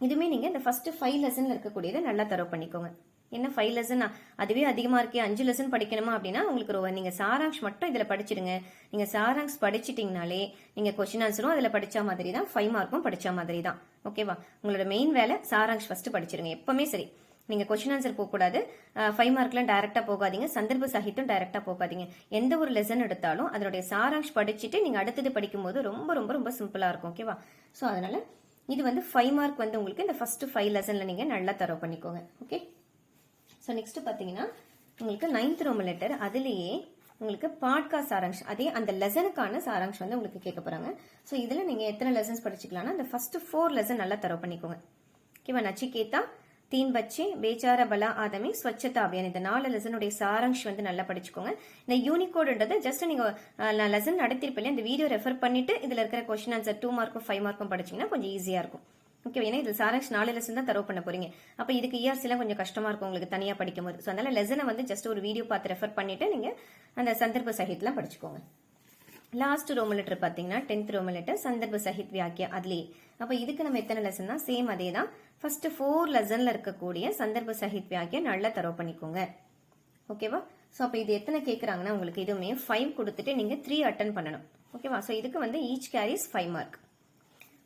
இதுமே நீங்க இந்த ஃபர்ஸ்ட் 5 லெசன்ல இருக்கக்கூடியதை நல்லா தரவு பண்ணிக்கோங்க. என்ன 5 லெசன் அதுவே அதிகமா இருக்கே, 5 லெசன் படிக்கணுமா அப்படின்னா உங்களுக்கு நீங்க சாராங்ஷ் மட்டும் இதுல படிச்சிடுங்க. நீங்க சாராங்ஷ் படிச்சிட்டீங்கனாலே நீங்க கொஸ்டின் ஆன்சரும் அதுல படிச்ச மாதிரி தான், 5 மார்க்கும் படிச்ச மாதிரி தான். ஓகேவா? உங்களோட மெயின் வேலை சாராங்ஷ் ஃபர்ஸ்ட் படிச்சிருங்க எப்பவுமே. சரி, நீங்க கொஸ்டின் ஆன்சர் போக கூடாது. 5 மார்க்லாம் டைரக்டா போகாதீங்க, சந்தர்ப்ப சகித்தும் டைரக்டா போகாதீங்க. எந்த ஒரு லெசன் எடுத்தாலும் அதனுடைய சாராங்ஷ் படிச்சுட்டு நீங்க அடுத்தது படிக்கும்போது ரொம்ப ரொம்ப ரொம்ப சிம்பிளா இருக்கும். ஓகேவா? ஸோ அதனால இது வந்து 5 மார்க் வந்து உங்களுக்கு இந்த ஃபர்ஸ்ட் 5 லெசன்ல நீங்க நல்லா தரவு பண்ணிக்கோங்க. ஓகே, ஸோ நெக்ஸ்ட் பாத்தீங்கன்னா உங்களுக்கு 9th ரோம் லெட்டர். அதுலயே உங்களுக்கு பாட்கா சாராங்ஷ், அதே அந்த லெசனுக்கான சாராங்ஷ் வந்து உங்களுக்கு கேட்க போறாங்க. ஸோ இதுல நீங்க எத்தனை லெசன்ஸ் படிச்சுக்கலாம்னா இந்த ஃபர்ஸ்ட் 4 லெசன் நல்லா தரவு பண்ணிக்கோங்க. ஓகேவா? நச்சிகேதா, 3 பச்சே, பேச்சார பலா ஆதமி, ஸ்வச்சதா அபியான், இந்த 4 லெசனுடைய சாராங்ஷ் வந்து நல்லா படிச்சுக்கோங்க. இந்த யூனிகோடுன்றது ஜஸ்ட் நீங்க லெசன் நடத்திருப்பீங்க, இந்த வீடியோ ரெஃபர் பண்ணிட்டு இதுல இருக்கிற கொஸ்டின் ஆன்சர் 2 மார்க்கும் 5 மார்க்கும் படிச்சீங்கன்னா கொஞ்சம் ஈஸியா இருக்கும். ஓகே, ஏன்னா இது சாராங்ஷ் 4 லெசன் தான் தரவு பண்ண போறீங்க. அப்ப இதுக்கு ERC எல்லாம் கொஞ்சம் கஷ்டமா இருக்கும் உங்களுக்கு தனியா படிக்கும் போது. ஸோ அதனால லெசனை வந்து ஜஸ்ட் ஒரு வீடியோ பார்த்து ரெஃபர் பண்ணிட்டு நீங்க அந்த சந்தர்ப்ப சஹித்லாம் படிச்சுக்கோங்க. லாஸ்ட் ரோம் லெட்டர் பாத்தீங்கன்னா 10th ரோம் லெட்டர் சந்தர்ப்ப சஹித் வியாக்கியா. அதுலயே அப்ப இதுக்கு நம்ம எத்தனை லெசன் தான்? சேம் அதே தான். ஃபர்ஸ்ட் 4 லெசன்ல இருக்கக்கூடிய சந்தர்ப்ப சஹித் வியாக்கியா நல்லா தரவு பண்ணிக்கோங்க. ஓகேவா? ஸோ அப்ப இது எத்தனை கேட்கறாங்கன்னா உங்களுக்கு இதுவுமே 5 கொடுத்துட்டு நீங்க 3 அட்டன் பண்ணணும். ஓகேவா? ஸோ இதுக்கு வந்து ஈச் கேரிஸ் 5 மார்க்.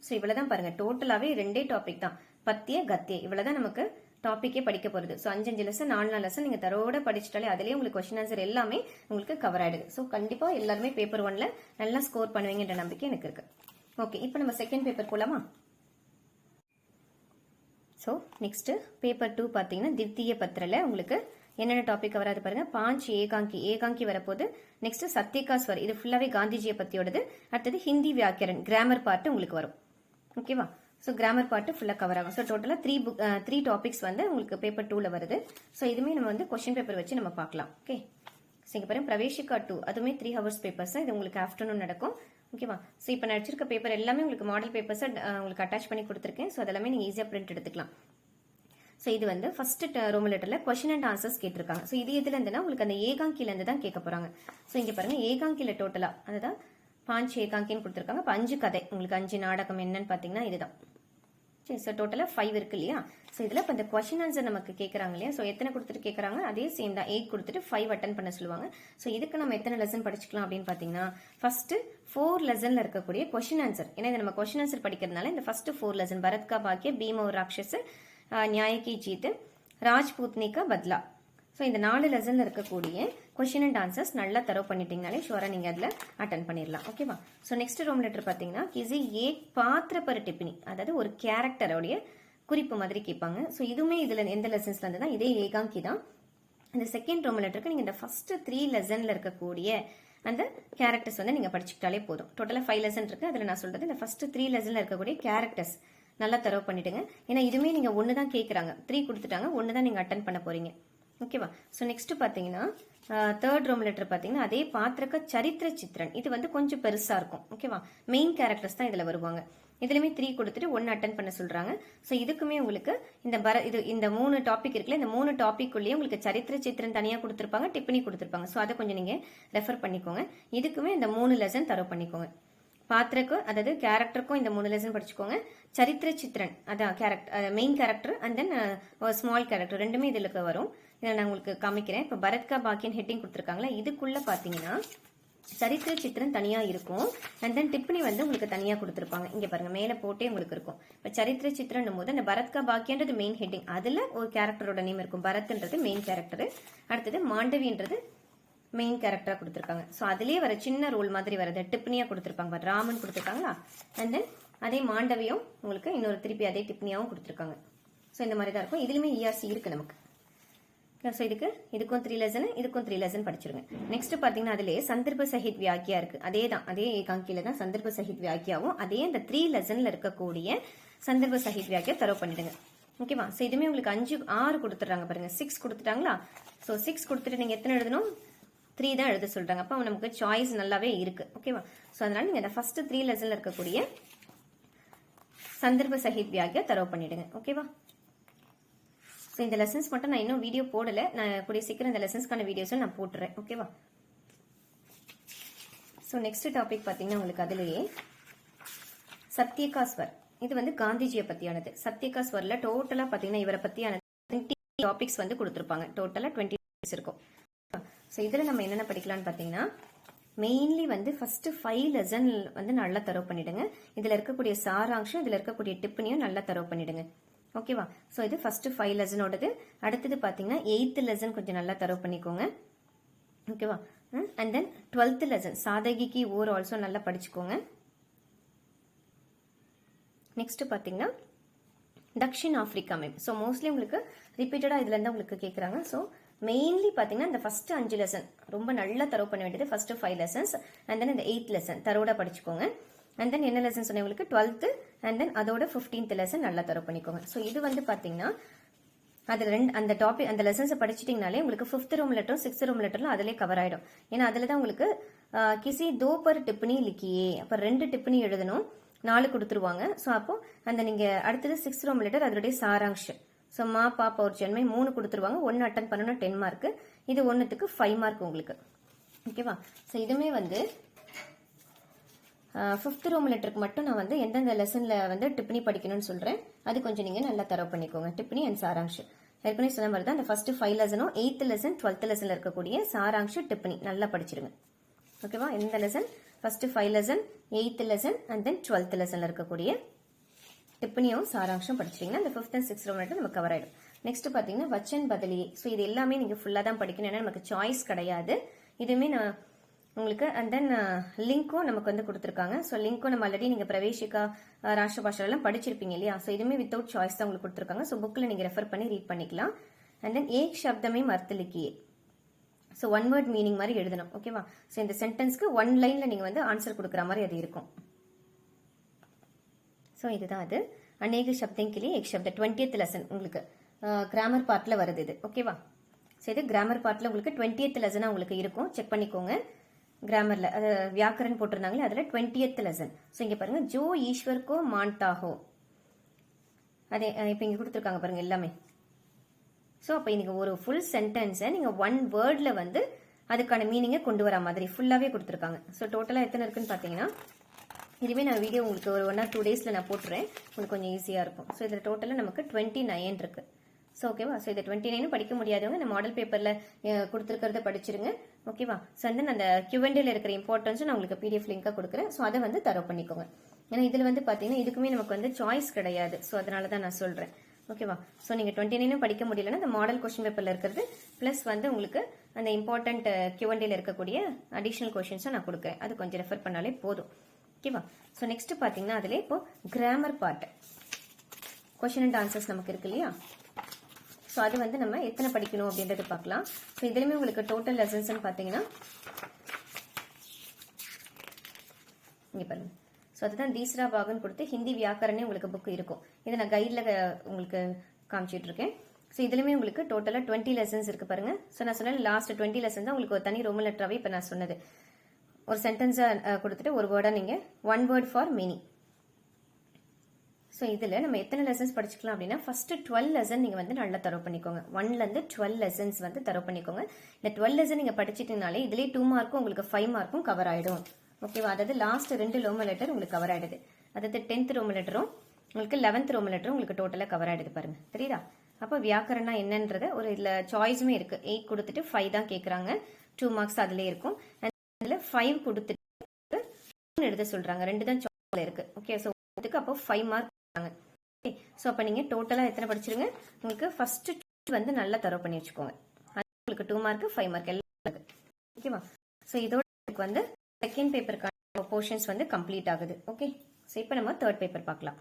ஸோ இவ்வளவுதான் பாருங்க, டோட்டலாவே 2 டாபிக் தான், பத்திய கத்திய. இவ்வளவுதான் நமக்கு டாபிக்கே படிக்க போறது. ஸோ 5 லெசன் 4 லெசன் நீங்க தரோட படிச்சுட்டாலே அதுலயே உங்களுக்கு கொஸ்டின் ஆன்சர் எல்லாமே உங்களுக்கு கவர் ஆயிடுது. ஸோ கண்டிப்பா எல்லாருமே பேப்பர் 1ல நல்லா ஸ்கோர் பண்ணுவீங்கன்ற நம்பிக்கை எனக்கு இருக்கு. ஓகே, இப்போ நம்ம செகண்ட் பேப்பர் போலாமா? ஸோ நெக்ஸ்ட் பேப்பர் 2 பாத்தீங்கன்னா திவ்திய பத்திரல உங்களுக்கு என்னென்ன டாபிக் வராது பாருங்க. பாஞ்ச் ஏகாங்கி வரப்போது. நெக்ஸ்ட் சத்யகா ஸ்வர், இது ஃபுல்லாவே காந்திஜியை பத்தியோடது. அடுத்தது ஹிந்தி வியாக்கரன் கிராமர் பார்ட் உங்களுக்கு வரும். ஓகேவா? ஸோ கிராமர் பார்ட் ஃபுல்லாக கவர் ஆகும். ஸோ டோட்டலாக த்ரீ டாபிக்ஸ் வந்து உங்களுக்கு பேப்பர் 2ல வருது. ஸோ இதுவுமே நம்ம வந்து கொஸ்டின் பேப்பர் வச்சு நம்ம பார்க்கலாம். ஓகே, ஸோ இங்கே பாருங்க பிரவேஷிகா 2, அதுவுமே 3 hours பேப்பர்ஸ். இது உங்களுக்கு ஆஃப்டர்நூன் நடக்கும். ஓகேவா? ஸோ இப்போ நான் வச்சிருக்க பேப்பர் எல்லாமே உங்களுக்கு மாடல் பேப்பர்ஸை உங்களுக்கு அட்டாச் பண்ணி கொடுத்துருக்கேன். ஸோ அதெல்லாமே நீங்கள் ஈஸியாக பிரிண்ட் எடுத்துக்கலாம். ஸோ இது வந்து ஃபர்ஸ்ட் ரோமன் லெட்டர்ல கொஸ்டின் அண்ட் ஆன்சர்ஸ் கேட்டிருக்காங்க. ஸோ இது எதுல இருந்துன்னா உங்களுக்கு அந்த ஏகாங்கில இருந்து தான் கேட்க போறாங்க. ஸோ இங்க பாருங்க ஏகாங்கில டோட்டலா அதுதான் பாஞ்ச் ஏகாங்கின்னு கொடுத்துருக்காங்க. இப்போ 5 கதை, உங்களுக்கு 5 நாடகம் என்னன்னு பாத்தீங்கன்னா இதுதான். சரி, ஸோ டோட்டலா 5 இருக்கு இல்லையா? ஸோ இதுல இப்போ இந்த கொஸ்டின் ஆன்சர் நமக்கு கேட்கறாங்க இல்லையா? ஸோ எத்தனை கொடுத்துட்டு கேட்கறாங்க, அதே சேம் தான் 8 கொடுத்துட்டு 5 அட்டன் பண்ண சொல்லுவாங்க. ஸோ இதுக்கு நம்ம எத்தனை லெசன் படிச்சுக்கலாம் அப்படின்னு பாத்தீங்கன்னா ஃபர்ஸ்ட் 4 லெசன்ல இருக்கக்கூடிய கொஸ்டின் ஆன்சர். ஏன்னா இது நம்ம கொஸ்டின் ஆன்சர் படிக்கிறதுனால இந்த ஃபர்ஸ்ட் 4 லெசன் பரத் கா பாக்கிய, பீம் और राक्षस, न्याय की जीत, राजपूतनी का बदला. ஸோ இந்த 4 லெசன்ல இருக்கக்கூடிய கொஸ்டின் அண்ட் ஆன்சர்ஸ் நல்லா தரவு பண்ணிட்டீங்கனாலே ஷுவரா நீங்க அதுல அட்டன் பண்ணிடலாம். ஓகேவா? ஸோ நெக்ஸ்ட் ரோம் லெட்டர் பாத்தீங்கன்னா கிசி ஏக் பாத்திர பர் டிப்பினி, அதாவது ஒரு கேரக்டரோடைய குறிப்பு மாதிரி கேட்பாங்க. ஸோ இதுவுமே இதுல எந்த லெசன்ஸ்ல இருந்து தான், இதே ஏகாங்கி தான். இந்த செகண்ட் ரோம் லெட்டருக்கு நீங்க இந்த ஃபர்ஸ்ட் 3 லெசன்ல இருக்கக்கூடிய அந்த கேரக்டர்ஸ் வந்து நீங்க படிச்சுக்கிட்டாலே போதும். டோட்டலா 5 லெசன் இருக்கு. அதுல நான் சொல்றது இந்த ஃபர்ஸ்ட் 3 லெசன்ல இருக்கக்கூடிய கேரக்டர்ஸ் நல்லா தரவு பண்ணிடுங்க. ஏன்னா இதுவுமே நீங்க 1 தான் கேட்கறாங்க, 3 கொடுத்துட்டாங்க, 1 தான் நீங்க அட்டன் பண்ண போறீங்க. ஓகேவா? ஸோ நெக்ஸ்ட் பாத்தீங்கன்னா தேர்ட் ரோம் லெட்டர் பாத்தீங்கன்னா அதே பாத்திரக்க சரித்திர சித்திரன், இது வந்து கொஞ்சம் பெருசா இருக்கும். ஓகேவா? மெயின் கேரக்டர்ஸ் தான் இதுல வருவாங்க. இதுலயுமே 3 கொடுத்துட்டு 1 அட்டன் பண்ண சொல்றாங்க. ஸோ இதுக்குமே உங்களுக்கு இந்த 3 டாபிக் இருக்குல்ல, இந்த 3 டாபிக்குள்ளேயே உங்களுக்கு சரித்திர சித்திரன் தனியா கொடுத்துருப்பாங்க, டிப்பனி கொடுத்துருப்பாங்க. ஸோ அதை கொஞ்சம் நீங்க ரெஃபர் பண்ணிக்கோங்க. இதுக்குமே இந்த 3 லெசன் தரவு பண்ணிக்கோங்க. பாத்திரக்கு அதாவது கேரக்டருக்கும் இந்த 3 லெசன் படிச்சுக்கோங்க. சரித்திர சித்திரன் அதான் character, main character and then small character ரெண்டுமே இதுல வரும். இதை நான் உங்களுக்கு காமிக்கிறேன். இப்போ பரத் கா பாக்கியன் ஹெட்டிங் கொடுத்துருக்காங்களா, இதுக்குள்ள பாத்தீங்கன்னா சரித்திர சித்திரன் தனியா இருக்கும். அண்ட் தென் டிப்பனி வந்து உங்களுக்கு தனியா கொடுத்துருப்பாங்க. இங்க பாருங்க மேல போட்டே உங்களுக்கு இருக்கும். இப்போ சரித்திர சித்திரன் போது அந்த பரத் கா பாக்கியன்றது மெயின் ஹெட்டிங், அதுல ஒரு கேரக்டரோட நேம் இருக்கும். பரத்ன்றது மெயின் கேரக்டர், அடுத்தது மாண்டவின்றது மெயின் கேரக்டரா கொடுத்துருக்காங்க. ஸோ அதுலயே வர சின்ன ரோல் மாதிரி வரது டிப்னியா கொடுத்துருப்பாங்க. ராமன் கொடுத்துருக்காங்களா, அண்ட் தென் அதே மாண்டவியும் உங்களுக்கு இன்னொரு திருப்பி அதே டிப்னியாவும் கொடுத்துருக்காங்க. ஸோ இந்த மாதிரி தான் இருக்கும். இதுலயுமே ERC இருக்கு நமக்கு. ஸோ இதுக்கும் 3 லெசன், இதுக்கும் 3 லெசன் படிச்சிருங்க. நெக்ஸ்ட் பாத்தீங்கன்னா அதுலயே சந்தர்ப்ப சஹித் வியாக்கியா இருக்கு. அதே ஏகாங்கில தான் சந்தர்ப்ப சஹித் வியாக்கியாவும் அதே இந்த 3 லெசன்ல இருக்கக்கூடிய சந்தர்ப்ப சஹித் வியாக்கியா தரவு பண்ணிடுங்க. ஓகேவா? ஸோ இதுமே உங்களுக்கு 6 கொடுத்துறாங்க பாருங்க. 6 கொடுத்துட்டாங்களா? ஸோ 6 கொடுத்துட்டு நீங்க எத்தனை எழுதணும், 3 தான் எழுத சொல்றாங்க. அப்ப நமக்கு சாய்ஸ் நல்லாவே இருக்கு. ஓகேவா? சோ அதனால நீங்க இந்த ஃபர்ஸ்ட் 3 லெசன்ல இருக்கக்கூடிய சந்தர்ப்ப சஹித் வியாக்கியா தரவு பண்ணிடுங்க. ஓகேவா? சோ இந்த லெசன்ஸ் மட்டும் நான் இன்னும் வீடியோ போடல. நான் கூடிய சீக்கிரம் இந்த லெசன்ஸ்க்கான வீடியோஸ் நான் போட்டுறேன். ஓகேவா? சோ நெக்ஸ்ட் டாபிக் பாத்தீங்கன்னா உங்களுக்கு அதுலயே சத்யகா ஸ்வர், இது வந்து காந்திஜியை பத்தியானது. சத்யகா ஸ்வர்ல டோட்டலா பாத்தீங்கன்னா இவரை பத்தியான 20 டாபிக்ஸ் வந்து கொடுத்திருப்பாங்க. டோட்டலா 20 இருக்கும். ஸோ இதில் நம்ம என்னென்ன படிக்கலாம்னு பார்த்தீங்கன்னா மெயின்லி வந்து ஃபர்ஸ்ட் 5 லெசன் வந்து நல்லா தரவு பண்ணிடுங்க. இதில் இருக்கக்கூடிய சாராம்சம், இதில் இருக்கக்கூடிய டிப்பனியும் நல்லா தரவு பண்ணிடுங்க. ஓகேவா? ஸோ இது ஃபர்ஸ்ட் 5 லெசனோடது. அடுத்தது பார்த்தீங்கன்னா 8th லெசன் கொஞ்சம் நல்லா தரவு பண்ணிக்கோங்க. ஓகேவா? அண்ட் தென் 12th லெசன் சாதகிக்கு ஓர் ஆல்சோ நல்லா படிச்சுக்கோங்க. நெக்ஸ்ட் பார்த்தீங்கன்னா தக்ஷின் ஆப்பிரிக்கா மேப். ஸோ மோஸ்ட்லி உங்களுக்கு ரிப்பீட்டடாக இதுல இருந்து உங்களுக்கு கேட்குறாங்க. ஸோ மெயின்லி பாத்தீங்கன்னா இந்த ஃபர்ஸ்ட் 5 லெசன் ரொம்ப நல்லா தரவு பண்ண வேண்டியது. ஃபர்ஸ்ட் 5 லெசன்ஸ் அண்ட் தென் இந்த 8th லெசன் தரோட படிச்சுக்கோங்க. அண்ட் தென் என்ன லெசன் சொன்னேன் உங்களுக்கு 12th அண்ட் தென் அதோட 15th லெசன் நல்லா தரவு பண்ணிக்கோங்க. ஸோ இது வந்து பாத்தீங்கன்னா அது அந்த டாபிக் அந்த லெசன்ஸை படிச்சிட்டீங்கனாலே உங்களுக்கு 5th ரோம் லெட்டரும் 6th ரோம் லெட்டரும் அதிலே கவர் ஆயிடும். ஏன்னா அதுல தான் உங்களுக்கு கிசி 2 பர் டிப்பனி லிக்கியே, அப்ப 2 டிப்பனி எழுதணும், 4 கொடுத்துருவாங்க. ஸோ அப்போ அந்த நீங்க அடுத்தது 6th ரோம் லெட்டர் அதோடைய சாராம்சம். ஸோ மா பாப்பா ஒரு ஜென்மை 3 கொடுத்துருவாங்க. 1 அட்டன் பண்ணணும் 10 மார்க், இது 1க்கு 5 மார்க் உங்களுக்கு. ஓகேவா? ஸோ இதுமே வந்து 5th ரோம் லெட்டருக்கு மட்டும் நான் வந்து எந்தெந்த லெசன்ல வந்து டிப்பனி படிக்கணும்னு சொல்றேன். அது கொஞ்சம் நீங்க நல்லா தரவு பண்ணிக்கோங்க. டிப்பனி அண்ட் சாராம்சம் ஏற்கனவே சொன்ன மாதிரி தான் அந்த ஃபர்ஸ்ட் 5 லெசனும் 8th லெசன் 12th லெசன்ல இருக்கக்கூடிய சாராம்சம் டிப்பனி நல்லா படிச்சிருங்க. ஓகேவா? இந்த lesson first 5 lesson, 8th lesson and then 12th லெசன்ல இருக்கக்கூடிய டிப்பனியும் சாராம்சம் படிச்சிட்டீங்கன்னா இந்த 5th and 6th ரோம் லெட்டர் நமக்கு கவர் ஆயிடும். நெக்ஸ்ட் பாத்தீங்கன்னா வச்சன் பதிலியே. ஸோ இது எல்லாமே நீங்க ஃபுல்லா தான் படிக்கணும். ஏன்னா நமக்கு சாய்ஸ் கிடையாது. இதுவுமே நான் உங்களுக்கு அண்ட் தென் லிங்க்கும் நமக்கு வந்து கொடுத்துருக்காங்க. ஸோ லிங்க்கும் நம்ம ஆல்ரெடி நீங்க பிரவேசிகா ராஷ்டிர பாஷா எல்லாம் படிச்சிருப்பீங்க இல்லையா? ஸோ இதுவுமே வித்தவுட் சாய்ஸ் தான் உங்களுக்கு கொடுத்துருக்காங்க. ஸோ புக்கில் நீங்க ரெஃபர் பண்ணி ரீட் பண்ணிக்கலாம். அண்ட் தென் ஏக் சப்தமே மர்த்து லிக்கியே. ஸோ ஒன் வேர்ட் மீனிங் மாதிரி எழுதணும். ஓகேவா? ஸோ இந்த சென்டென்ஸ்க்கு ஒன் லைன்ல நீங்க வந்து ஆன்சர் கொடுக்குற மாதிரி அது இருக்கும். ஸோ இதுதான் அது. அநேக சப்தம் கிளி ஏக் சப்த 20th லெசன் உங்களுக்கு கிராமர் பார்ட்ல வருது இது. ஓகேவா? ஸோ இது கிராமர் பார்ட்ல உங்களுக்கு 20th லெசனா உங்களுக்கு இருக்கும். செக் பண்ணிக்கோங்க. கிராமர்ல அது வியாக்கரன் போட்டிருந்தாங்களே அதுல 20th லெசன். ஸோ இங்க பாருங்க ஜோ ஈஸ்வர் கோ மான்தா ஹோ. அதே இப்போ இங்க கொடுத்துருக்காங்க பாருங்க எல்லாமே. ஸோ அப்போ இன்னைக்கு ஒரு ஃபுல் சென்டென்ஸை நீங்கள் ஒன் வேர்டில் வந்து அதுக்கான மீனிங்கை கொண்டு வர மாதிரி ஃபுல்லாகவே கொடுத்துருக்காங்க. ஸோ டோட்டலாக எத்தனை இருக்குன்னு பார்த்தீங்கன்னா, இதுவே நான் வீடியோ உங்களுக்கு ஒரு 1 or 2 days நான் போட்டுறேன். உங்களுக்கு கொஞ்சம் ஈஸியாக இருக்கும். ஸோ இதில் டோட்டலாக நமக்கு 29 இருக்கு. ஸோ ஓகேவா? ஸோ இதை 29 படிக்க முடியாதவங்க இந்த மாடல் பேப்பரில் கொடுத்துருக்கிறத படிச்சிருங்க. ஓகேவா? ஸோ வந்து அந்த Q&Aல இருக்கிற இம்பார்ட்டன்ஸும் நான் உங்களுக்கு PDF லிங்காக கொடுக்குறேன். ஸோ அதை வந்து தரவு பண்ணிக்கோங்க. ஏன்னா இதில் வந்து பார்த்தீங்கன்னா இதுக்குமே நமக்கு வந்து சாய்ஸ் கிடையாது. ஸோ அதனால தான் நான் சொல்கிறேன். ஓகேவா? ஸோ நீங்கள் 29 படிக்க முடியலன்னா இந்த மாடல் கொஸ்டின் பேப்பரில் இருக்கிறது ப்ளஸ் வந்து உங்களுக்கு அந்த இம்பார்ட்டன்ட் Q&Aல இருக்கக்கூடிய அடிஷ்னல் கொஸ்டின்ஸும் நான் கொடுக்குறேன். அது கொஞ்சம் ரெஃபர் பண்ணாலே போதும். ஓகேவா? ஸோ நெக்ஸ்ட் பார்த்தீங்கன்னா அதில் இப்போ grammar part question and answers நமக்கு இருக்கு இல்லையா? ஸோ அது வந்து நம்ம எத்தனை படிக்கணும் அப்படின்றது பார்க்கலாம். ஸோ இதுலையுமே உங்களுக்கு டோட்டல் லெசன்ஸ்ன்னு பார்த்தீங்கன்னா இங்கே பாருங்க. ஸோ அதுதான் தீஸ்ரா பாகன் கொடுத்து ஹிந்தி வியாக்கரணே உங்களுக்கு புக் இருக்கும். இதை நான் கைடில் உங்களுக்கு காமிச்சிட்டு இருக்கேன். ஸோ இதுலையுமே உங்களுக்கு டோட்டலாக 20 லெசன்ஸ் இருக்கு பாருங்க. ஸோ நான் சொன்னேன் லாஸ்ட் 20 லெசன் தான் உங்களுக்கு ஒரு தனி ரோமன் லெட்டராகவே இப்போ நான் சொன்னது. ஒரு சென்டென்ஸை கொடுத்துட்டு ஒரு வேர்டாக நீங்கள் one word for meaning. So இதில் நம்ம எத்தனை லெசன்ஸ் படிச்சுக்கலாம் அப்படின்னா ஃபர்ஸ்ட் 12 லெசன் நீங்கள் வந்து நல்லா தரவு பண்ணிக்கோங்க. 1லேருந்து 12 லெசன்ஸ் வந்து தரவு பண்ணிக்கோங்க. இந்த 12 லெசன் நீங்கள் படிச்சிட்டீங்கனாலே இதுலேயே 2 மார்க்கும் உங்களுக்கு 5 மார்க்கும் கவர் ஆகிடும். ஓகேவா? அதாவது லாஸ்ட் 2 ரோமன் லெட்டர் உங்களுக்கு கவர் ஆயிடுது. அதாவது 10th ரோமன் லெட்டரும் உங்களுக்கு 11th ரோமன் லெட்டரும் உங்களுக்கு டோட்டலாக கவர் ஆயிடுது பாருங்க. தெரியுதா? அப்போ வியாக்கரணா என்னன்றத ஒரு இதில் சாய்ஸுமே இருக்கு. 8 கொடுத்துட்டு 5 தான் கேட்குறாங்க. 2 மார்க்ஸ் அதுலேயே இருக்கும். அதில் 5 கொடுத்துட்டு எழுத சொல்றாங்க. 2 தான் சாய்ஸ்ல இருக்கு. ஓகே? ஸோ அதுக்கு அப்போ 5 மார்க் கொடுத்தாங்க. ஓகே? ஸோ அப்போ நீங்கள் டோட்டலாக எத்தனை படிச்சிருங்க? உங்களுக்கு ஃபர்ஸ்ட் வந்து நல்லா தரவு பண்ணி வச்சுக்கோங்க. அது உங்களுக்கு 2 மார்க் 5 மார்க் எல்லாம் இருக்கு. ஓகேவா? ஸோ இதோட வந்து செகண்ட் பேப்பருக்கான போர்ஷன்ஸ் வந்து கம்ப்ளீட் ஆகுது. ஓகே? ஸோ இப்போ நம்ம தேர்ட் பேப்பர் பார்க்கலாம்.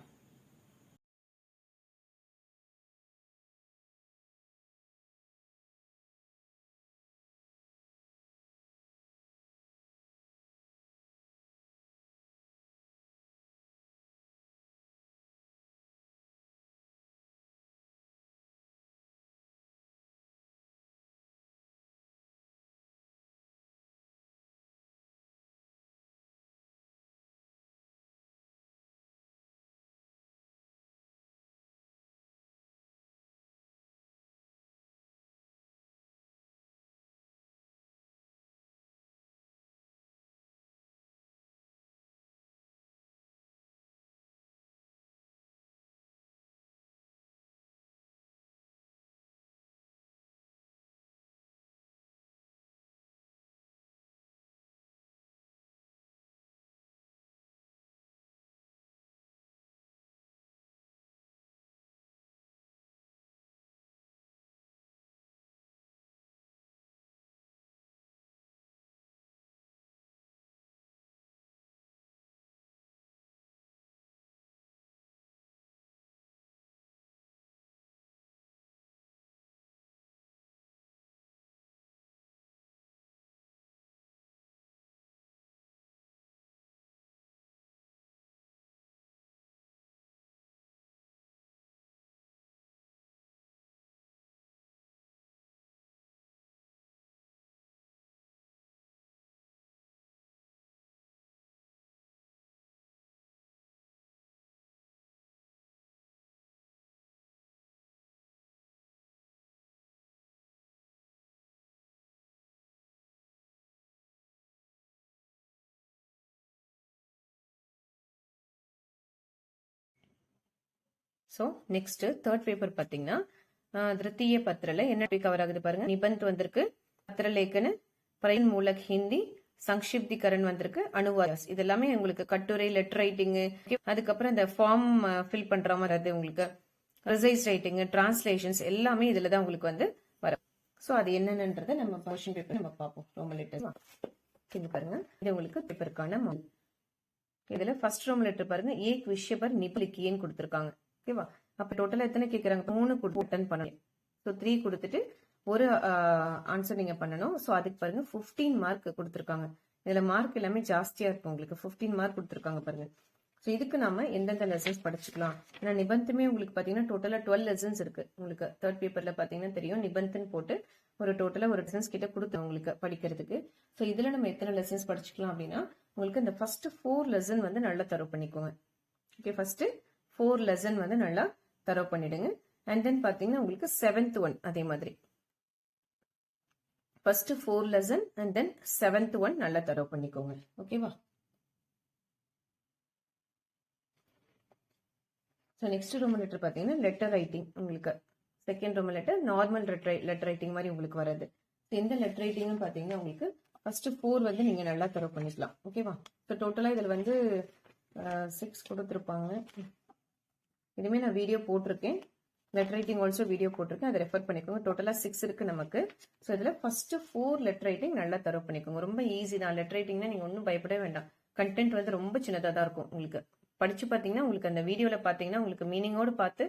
ஸோ நெக்ஸ்ட் தேர்ட் பேப்பர் பார்த்தீங்கன்னா திருத்தீய பத்திரல என்ன கவர் ஆகுது பாருங்க. நிபந்த் வந்திருக்கு, பத்திரலேக்கன், பிரயன் மூலக் ஹிந்தி, சங்ஷிப்திகரன் வந்திருக்கு, அனுவாஸ். இது எல்லாமே உங்களுக்கு கட்டுரை, லெட்டர் ரைட்டிங், அதுக்கப்புறம் இந்த ஃபார்ம் ஃபில் பண்ற மாதிரி உங்களுக்கு ரிசைஸ் ரைட்டிங், டிரான்ஸ்லேஷன்ஸ் எல்லாமே இதுல தான் உங்களுக்கு வந்து வரும். ஸோ அது என்னன்றத நம்ம கொஸ்டின் பேப்பர் நம்ம பார்ப்போம். ரோமன் லெட்டர் இது பாருங்க. இது உங்களுக்கு பேப்பருக்கான இதுல ஃபர்ஸ்ட் ரோமன் லெட்டர் பாருங்க. ஏக் விஷய பர் நிபலிக்கியன்னு கொடுத்துருக்காங்க. ஓகேவா? அப்ப டோட்டலா எத்தனை கேக்குறாங்க? 3 அட்டன் பண்ணணும். ஸோ 3 கொடுத்துட்டு ஒரு ஆன்சர் நீங்க பண்ணணும். ஸோ அதுக்கு பாருங்க 15 மார்க் கொடுத்துருக்காங்க. இதுல மார்க் எல்லாமே ஜாஸ்தியா இருக்கும் உங்களுக்கு. 15 மார்க் கொடுத்துருக்காங்க பாருங்க. ஸோ இதுக்கு நாம எந்தெந்த லெசன்ஸ் படிச்சுக்கலாம்? ஏன்னா நிபந்தமே உங்களுக்கு பாத்தீங்கன்னா டோட்டலா 12 லெசன்ஸ் இருக்கு. உங்களுக்கு தேர்ட் பேப்பர்ல பாத்தீங்கன்னா தெரியும், நிபந்தன் போட்டு ஒரு டோட்டலா ஒரு லெசன்ஸ் கிட்ட கொடுத்து உங்களுக்கு படிக்கிறதுக்கு. ஸோ இதுல நம்ம எத்தனை லெசன்ஸ் படிச்சுக்கலாம் அப்படின்னா, உங்களுக்கு இந்த ஃபர்ஸ்ட் 4 லெசன் வந்து நல்லா தரவு பண்ணிக்கோங்க. ஓகே, ஃபர்ஸ்ட் 4 லெசன் வந்து நல்லா தரவு பண்ணிடுங்க. அண்ட் தென் பாத்தீங்கன்னா உங்களுக்கு 7th ஒன் அதே மாதிரி first 4 lesson and then 7th one நல்லா தரவு பண்ணிக்கோங்க. ஓகேவா? ஸோ நெக்ஸ்ட் ரோமன் லெட்டர் பார்த்தீங்கன்னா லெட்டர் ரைட்டிங். உங்களுக்கு second Roman letter normal letter writing மாதிரி உங்களுக்கு வருது. ஸோ இந்த லெட்டர் ரைட்டிங்னு பார்த்தீங்கன்னா உங்களுக்கு ஃபர்ஸ்ட் 4 வந்து நீங்க நல்லா தரவு பண்ணிக்கலாம். ஓகேவா? ஸோ டோட்டலாக இதில் வந்து 6 கொடுத்துருப்பாங்க. இதுமே நான் வீடியோ போட்டிருக்கேன், லெட்டர் ரைட்டிங் ஆல்சோ வீடியோ போட்டிருக்கேன், அதை ரெஃபர் பண்ணிக்கோங்க. டோட்டலாக 6 இருக்கு நமக்கு. ஸோ இதில் ஃபர்ஸ்ட் 4 லெட்டர் ரைட்டிங் நல்லா தரவு பண்ணிக்கோங்க. ரொம்ப ஈஸி தான் லெட்டர் ரைட்டிங்னா, நீங்க ஒன்றும் பயப்படவே வேண்டாம். கண்டென்ட் வந்து ரொம்ப சின்னதாக தான் இருக்கும். உங்களுக்கு படிச்சு பார்த்தீங்கன்னா உங்களுக்கு அந்த வீடியோவில் பார்த்தீங்கன்னா உங்களுக்கு மீனிங்கோடு பார்த்து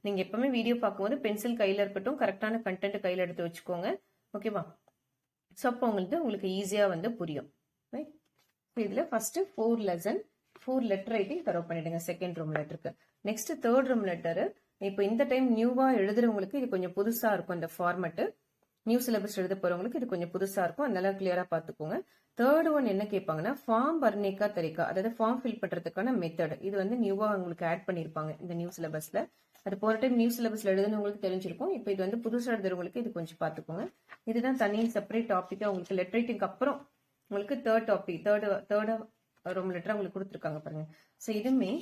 நீங்கள் எப்பவுமே வீடியோ பார்க்கும்போது பென்சில் கையில் இருக்கட்டும், கரெக்டான கண்டென்ட் கையில் எடுத்து வச்சுக்கோங்க. ஓகேவா? ஸோ அப்போ உங்களுக்கு ஈஸியாக வந்து புரியும். ரைட்? இதில் ஃபர்ஸ்ட் 4 லெசன் 4 லெட்டர் ரைட்டிங் தரவு பண்ணிடுங்க செகண்ட் ரூம் லெட்டருக்கு. நெக்ஸ்ட் தேர்ட் ரூம் லெட்டரு இப்போ இந்த டைம் நியூவா எழுதுறவங்களுக்கு இது கொஞ்சம் புதுசா இருக்கும். இந்த ஃபார்மேட் நியூ சிலபஸ் எழுத போறவங்களுக்கு இது கொஞ்சம் புதுசா இருக்கும், அதனால கிளியரா பாத்துக்கோங்க. தேர்ட் ஒன் என்ன கேட்பாங்கன்னா ஃபார்ம் பர்னேக்கா தரிக்கா, அதாவது ஃபார்ம் ஃபில் பண்றதுக்கான மெத்தட். இது வந்து நியூவா உங்களுக்கு ஆட் பண்ணிருப்பாங்க இந்த நியூ சிலபஸ்ல. அது போற டைம் நியூ சிலபஸ்ல எழுதுனவங்களுக்கு தெரிஞ்சிருக்கும். இப்போ இது வந்து புதுசா எழுதுறவங்களுக்கு இது கொஞ்சம் பாத்துக்கோங்க. இதுதான் தனி செப்பரேட் டாபிக்கா உங்களுக்கு லெட்டர் ரைட்டிங்க்கு அப்புறம் உங்களுக்கு தேர்ட் ரூம் லெட்டர் உங்களுக்கு கொடுத்துருக்காங்க பாருங்க. ஸோ இதுமே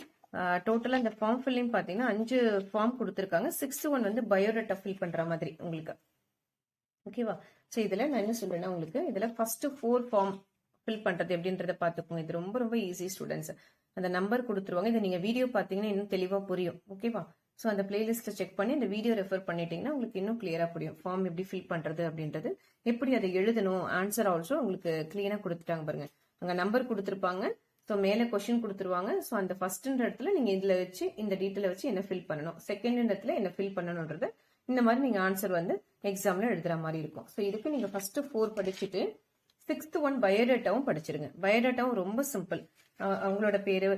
டோட்டலா இந்த ஃபார்ம் ஃபில்லிங் பாத்தீங்கன்னா 5 ஃபார்ம் கொடுத்துருக்காங்க. 6th ஒன் வந்து பயோடேட்டா ஃபில் பண்ற மாதிரி உங்களுக்கு. ஓகேவா? ஸோ இதுல நான் என்ன சொல்றேன்னா, உங்களுக்கு இதுல ஃபர்ஸ்ட் 4 ஃபார்ம் ஃபில் பண்றது எப்படின்றத பாத்துக்கோங்க. இது ரொம்ப ரொம்ப ஈஸி ஸ்டூடெண்ட்ஸ். அந்த நம்பர் கொடுத்துருவாங்க. இதை நீங்க வீடியோ பாத்தீங்கன்னா இன்னும் தெளிவா புரியும். ஓகேவா? ஸோ அந்த பிளேலிஸ்ட்டை செக் பண்ணி இந்த வீடியோ ரெஃபர் பண்ணிட்டீங்கன்னா உங்களுக்கு இன்னும் கிளியரா புரியும். ஃபார்ம் எப்படி ஃபில் பண்றது அப்படின்றது, எப்படி அதை எழுதணும், ஆன்சர் ஆல்சோ உங்களுக்கு கிளீனா கொடுத்துட்டாங்க பாருங்க. அங்க நம்பர் கொடுத்துருப்பாங்க. ஸோ மேலே கொஸ்டின் கொடுத்துருவாங்க. ஸோ அந்த ஃபர்ஸ்ட்ன்ற இடத்துல நீங்க இதுல வச்சு இந்த டீட்டெயில வச்சு என்ன ஃபில் பண்ணணும், செகண்ட் இடத்துல என்ன ஃபில் பண்ணணும்ன்றது இந்த மாதிரி நீங்க ஆன்சர் வந்து எக்ஸாம்ல எழுதுற மாதிரி இருக்கும். ஸோ இதுக்கு நீங்க ஃபர்ஸ்ட் 4 படிச்சுட்டு 6th ஒன் பயோடேட்டாவும் படிச்சிருங்க. பயோடேட்டாவும் ரொம்ப சிம்பிள். அவங்களோட பேரு,